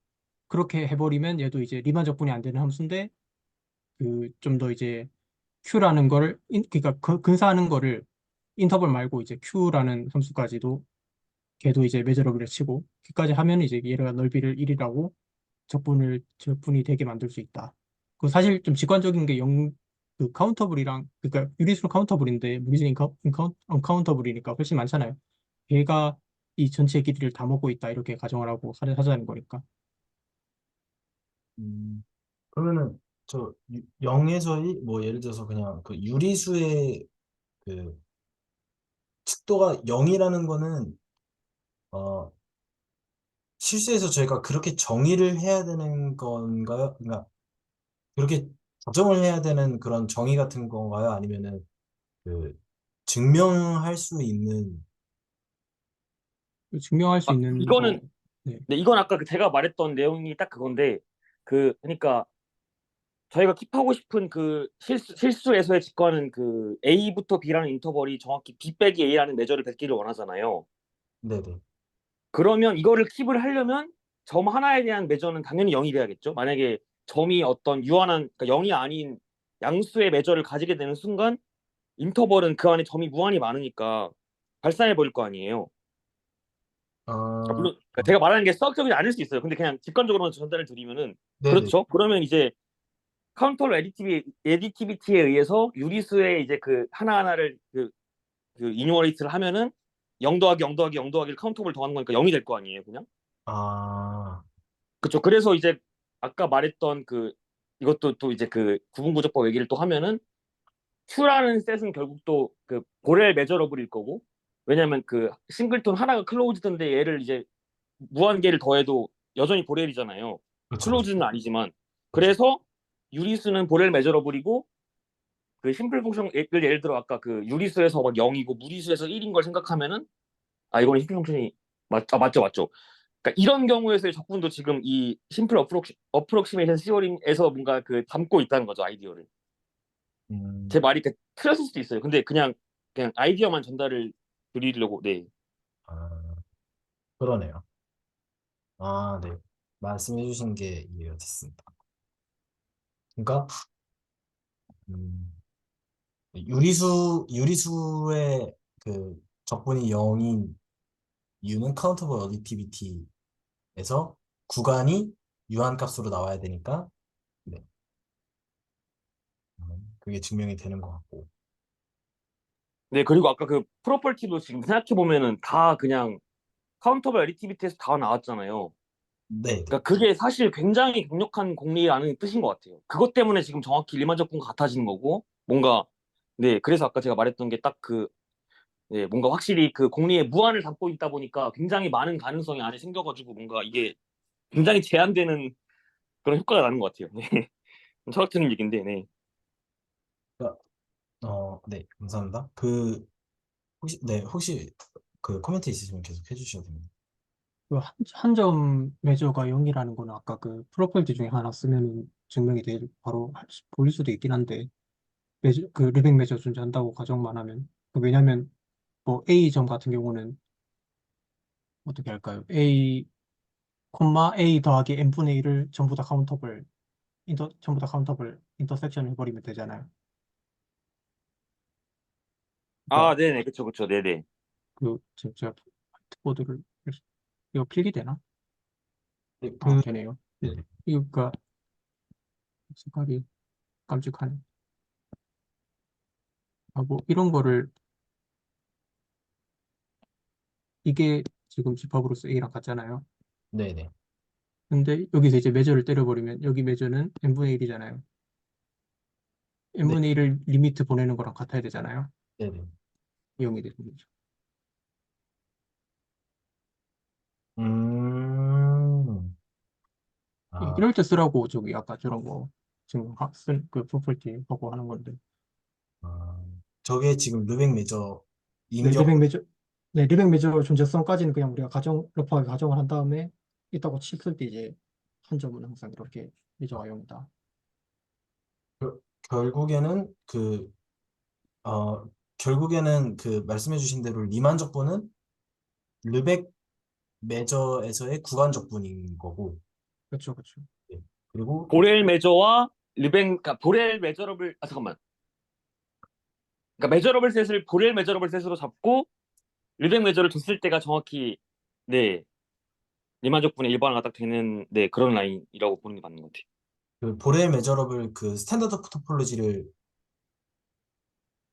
B: 그렇게 해버리면 얘도 이제 리만 적분이 안 되는 함수인데 그 좀 더 이제 Q라는 거를 그러니까 근사하는 거를 인터벌 말고 이제 Q라는 함수까지도 걔도 이제 메저러블에 치고 Q까지 하면 이제 얘가 넓이를 1이라고 적분이 되게 만들 수 있다. 그 사실 좀 직관적인 게 그 카운터블이랑 그러니까 유리수는 카운터블인데 무리수는 언카운터블이니까 훨씬 많잖아요. 걔가 이 전체 길이를 다 먹고 있다 이렇게 가정을 하고 하자는 거니까.
A: 그러면은, 0에서 1, 뭐, 예를 들어서 그냥 그 유리수의 그 척도가 0이라는 거는, 어, 실수해서 저희가 그렇게 정의를 해야 되는 건가요? 그러니까, 그렇게 가정을 해야 되는 그런 정의 같은 건가요? 아니면은, 그, 증명할 수 있는,
B: 증명할 수 있는 거.
E: 이거는
B: 네.
E: 네, 이건 아까 제가 말했던 내용이 딱 그건데 그러니까 저희가 킵하고 싶은 그 실수에서의 직관은 그 A부터 B라는 인터벌이 정확히 B 빼기 A라는 매저를 뱉기를 원하잖아요.
A: 네네.
E: 그러면 이거를 킵을 하려면 점 하나에 대한 매저는 당연히 0이 돼야겠죠. 만약에 점이 어떤 유한한 그러니까 0이 아닌 양수의 매저를 가지게 되는 순간 인터벌은 그 안에 점이 무한히 많으니까 발산해 버릴 거 아니에요.
A: 아,
E: 물론 그러니까 제가 말하는 게 수학적이지 않을 수 있어요. 근데 그냥 직관적으로만 전달을 드리면은
A: 네네.
E: 그렇죠. 그러면 이제 카운터 에디티비티에 의해서 유리수의 이제 그 하나하나를 그 이뉴머레이트를 하면은 0 더하기 0 더하기 0 더하기를 카운터블 더하는 거니까 0이 될 거 아니에요, 그냥.
A: 아,
E: 그렇죠. 그래서 이제 아까 말했던 그 이것도 또 이제 그 구분구조법 얘기를 또 하면은 Q라는 셋은 결국 또 그 보렐 메저러블일 거고 왜냐면 그 싱글톤 하나가 클로우즈드인데 얘를 이제 무한계를 더해도 여전히 보렐이잖아요.
A: 그렇죠, 그렇죠.
E: 클로즈는 아니지만
A: 그렇죠.
E: 그래서 유리수는 보렐 메저러블이고 그 심플 펑션을 예를 들어 아까 그 유리수에서 막 0이고 무리수에서 1인 걸 생각하면은 이거는 심플 펑션이 맞죠. 그러니까 이런 경우에서의 적분도 지금 이 심플 어프록시메이션 시어링에서 뭔가 그 담고 있다는 거죠 아이디어를. 제
A: 음,
E: 말이 틀렸을 수도 있어요. 근데 그냥 아이디어만 전달을 드리려고 네.
A: 아, 그러네요. 아, 네. 말씀해 주신 게 이해가 됐습니다. 그러니까, 음, 유리수의 그 적분이 0인 이유는 카운터블 어디티비티에서 구간이 유한값으로 나와야 되니까, 네. 그게 증명이 되는 것 같고.
E: 네 그리고 아까 그 프로퍼티도 지금 생각해 보면은 다 그냥 카운터블 어리티비티에서 다 나왔잖아요.
A: 네, 네.
E: 그러니까 그게 사실 굉장히 강력한 공리라는 뜻인 것 같아요. 그것 때문에 지금 정확히 리만족분과 같아지는 거고, 뭔가, 네, 그래서 아까 제가 말했던 게 딱 그, 네, 뭔가 확실히 그 공리의 무한을 담고 있다 보니까 굉장히 많은 가능성이 안에 생겨가지고 뭔가 이게 굉장히 제한되는 그런 효과가 나는 것 같아요. 네. 철학적인 얘기인데, 네.
A: 그러니까, 네, 감사합니다. 혹시 그 코멘트 있으시면 계속 해주셔도 됩니다.
B: 그 한 점 매저가 0이라는 거는 아까 그 프로퍼티 중에 하나 쓰면 증명이 돼 바로 보일 수도 있긴 한데 그 리빙 매저 존재한다고 가정만 하면 왜냐면 뭐 A점 같은 경우는 어떻게 할까요? A 콤마 A 더하기 n분의 1을 전부 다 카운터블 인터섹션 해버리면 되잖아요.
E: 아,
B: 그러니까
E: 네네, 그쵸, 그쵸, 네네.
B: 그 지금 제가 화이트보드를 이거 필기되나?
A: 네,
B: 아 되네요.
A: 네.
B: 이거 그러니까 색깔이 깜찍하네. 하고 이런 거를 이게 지금 집합으로서 A랑 같잖아요.
A: 네, 네.
B: 근데 여기서 이제 매저를 때려버리면 여기 매저는 n분의 1이잖아요.
A: 네,
B: n분의 1을 리미트 보내는 거랑 같아야 되잖아요.
A: 네, 네.
B: 0이 되는 거죠.
A: 음, 아,
B: 이럴 때 쓰라고 저기 아까 저런 거 지금 쓴그 프로퍼티 하고 하는 건데.
A: 아, 저게 지금 르벡 메저
B: 네,
A: 인격,
B: 리뱅 매저 네, 리뱅 매저 존재성까지는 그냥 우리가 러프하게 가정을 한 다음에 있다고 쳤을 때 이제 한 점은 항상 이렇게 매저가 0이다.
A: 결국에는 어, 결국에는 그 말씀해주신 대로 리만족분은 르벡 메저에서의 구간적분인 거고,
B: 그렇죠, 그렇죠.
A: 네. 그리고
E: 보렐 메저와 그러니까 보렐 메저러블, 아, 잠깐만. 그러니까 메저러블 셋을 보렐 메저러블 셋으로 잡고 르벡 메저를 줬을 때가 정확히, 네, 리만족분의 일반화가 딱 되는, 네, 그런 라인이라고 보는 게 맞는 것 같아요.
A: 그 보레 메저러블 그 스탠다드 토폴로지를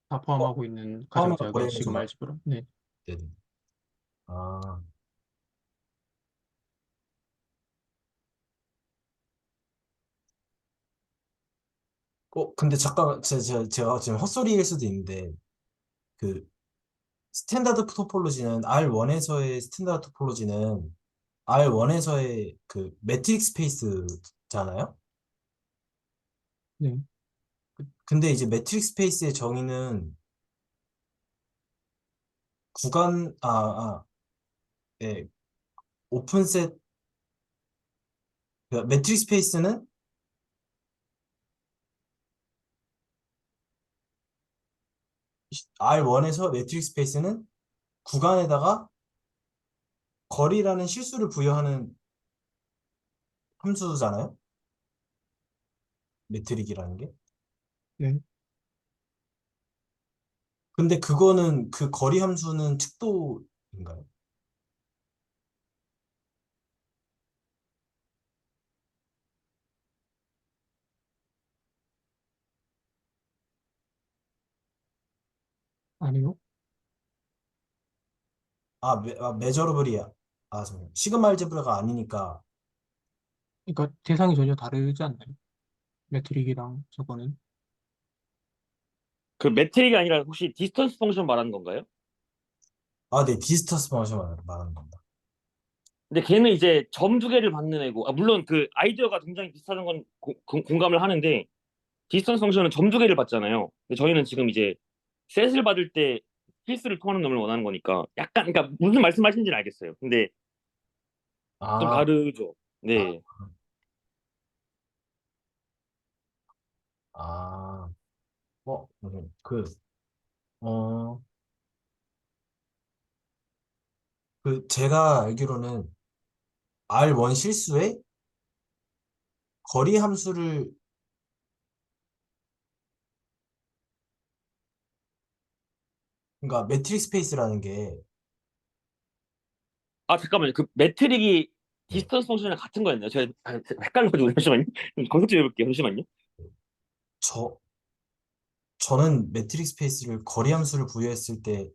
B: 다 포함하고 있는 가장
A: 포함한
B: 작은
A: 보레
B: 시그마
A: 메저가,
B: 알gebra. 네.
A: 네네. 아, 근데 잠깐 제가 지금 헛소리일 수도 있는데 그 스탠다드 토폴로지는 R1에서의 스탠다드 토폴로지는 R1에서의 그 매트릭스 스페이스잖아요.
B: 네.
A: 근데 이제 매트릭스 스페이스의 정의는 구간 예, 오픈셋 매트릭스 스페이스는 R1에서 매트릭스 스페이스는 구간에다가 거리라는 실수를 부여하는 함수잖아요. 매트릭이라는 게.
B: 네.
A: 근데 그거는 그 거리 함수는 측도인가요?
B: 아니요.
A: 메저러블이야. 잠깐만. 시그마 알제브라가 아니니까.
B: 그러니까 대상이 전혀 다르지 않나요? 매트릭이랑 저거는.
E: 그 매트릭이 아니라 혹시 디스턴스 펑션 말하는 건가요?
A: 네, 디스턴스 펑션 말하는 겁니다.
E: 근데 걔는 이제 점 두 개를 받는 애고, 아, 물론 그 아이디어가 굉장히 비슷한 건 공감을 하는데, 디스턴스 펑션은 점 두 개를 받잖아요. 근데 저희는 지금 이제 셋을 받을 때 필수를 통하는 놈을 원하는 거니까, 약간, 그러니까 무슨 말씀하시는지는 알겠어요. 근데 좀
A: 아,
E: 다르죠.
A: 아,
E: 네.
A: 아, 어, 제가 알기로는 R1 실수에 거리 함수를, 그러니까 매트릭 스페이스라는 게,
E: 아, 잠깐만요. 그 매트릭이
A: 네,
E: 디스턴스 펑션이랑 같은 거였나요? 제가 헷갈려가지고 잠시만요. 검색 좀 해볼게요. 잠시만요.
A: 저, 저는 매트릭 스페이스를 거리 함수를 부여했을 때로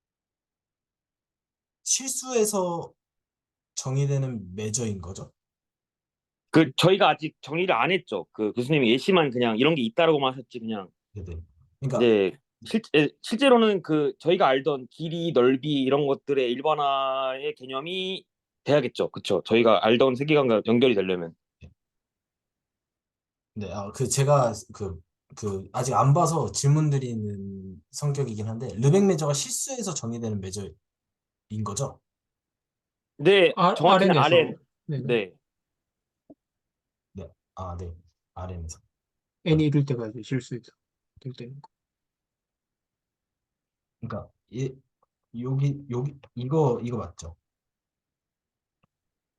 A: 실수해서 정의되는 매저인 거죠?
E: 그 저희가 아직 정의를 안 했죠. 그 교수님이 예시만 그냥 이런 게 있다라고만 하셨지 그냥.
A: 네네. 그러니까
E: 네. 실제로는 그 저희가 알던 길이, 넓이 이런 것들의 일반화의 개념이 돼야겠죠. 그쵸? 저희가 알던 세계관과 연결이 되려면.
A: 네, 제가 아직 안 봐서 질문 드리는 성격이긴 한데, 르벡 매저가 실수해서 정의되는 매저인 거죠?
E: 네, 정확히는
B: RN에서
E: RN.
B: 네네.
E: 네.
A: 네, 네, RM에서.
B: n이 이를 때가 이제 실수해서 될 때인 거.
A: 그러니까 여기 이거 맞죠?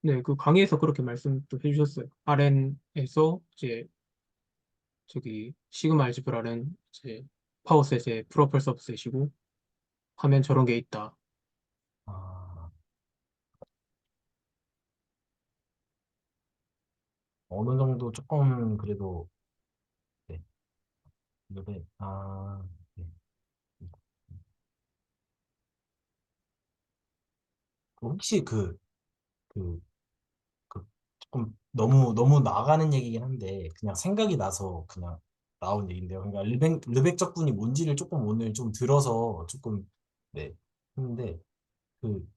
B: 네, 그 강의에서 그렇게 말씀도 해주셨어요. RN에서 이제 저기 시그마 알지브라는 이제 파워셋의 프로펄 서브셋이고 하면 저런 게 있다.
A: 아, 어느 정도 조금 그래도 네, 르벡 네. 혹시 그, 조금 너무 나가는 얘기긴 한데 그냥 생각이 나서 그냥 나온 얘기인데요. 그러니까 르벡 적분이 뭔지를 조금 오늘 좀 들어서 조금 네 했는데 그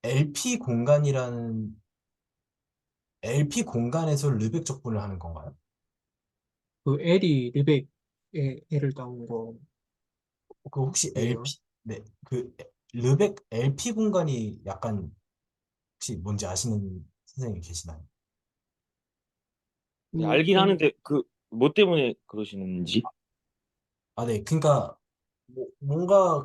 A: LP 공간이라는 LP 공간에서 르벡 적분을 하는 건가요?
B: 그 L이 르벡의 L을 따온 거예요.
A: 그 혹시 LP 그 르벡 LP 공간이 약간 혹시 뭔지 아시는 선생님 계시나요?
E: 네, 알긴
B: L,
E: 하는데 그 뭐 때문에 그러시는지.
A: 네, 그러니까 뭔가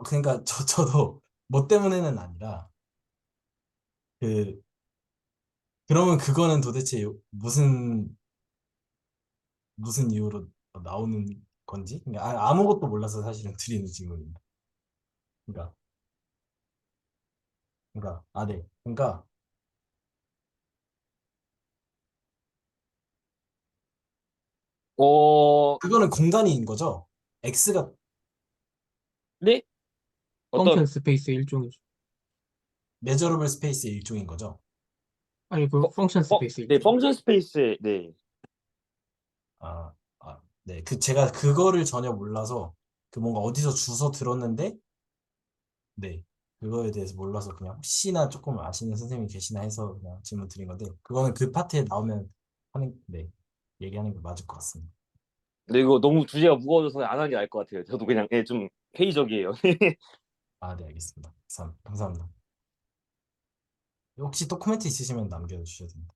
A: 그러니까 저도 뭐 때문에는 아니라 그 그러면 그거는 도대체 무슨 이유로 나오는 건지? 그러니까 아무것도 몰라서 사실은 드리는 질문입니다. 그러니까 네, 그러니까
E: 어,
A: 그거는 공간인 거죠. X가
E: 네? 어떤
B: 펑션 스페이스의 일종이죠.
A: 메저러블 스페이스의 일종인 거죠.
B: 아니 그 펑션 스페이스의
E: 네,
B: 일종.
E: 펑션 스페이스. 네.
A: 네, 제가 그거를 전혀 몰라서 뭔가 어디서 주워 들었는데 네, 그거에 대해서 몰라서 그냥 혹시나 조금 아시는 선생님이 계시나 해서 그냥 질문 드린 건데 그거는 그 파트에 나오면 얘기하는 게 맞을 것 같습니다.
E: 근데 이거 너무 주제가 무거워져서 안 하는 게 나을 것 같아요. 저도 그냥 좀 회의적이에요.
A: 네, 알겠습니다. 감사합니다. 혹시 또 코멘트 있으시면 남겨주셔도 됩니다.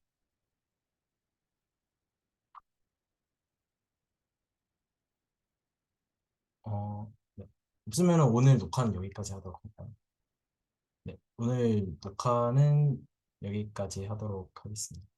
A: 네. 없으면 오늘 녹화는 여기까지 하도록 할까요? 네, 오늘 녹화는 여기까지 하도록 하겠습니다.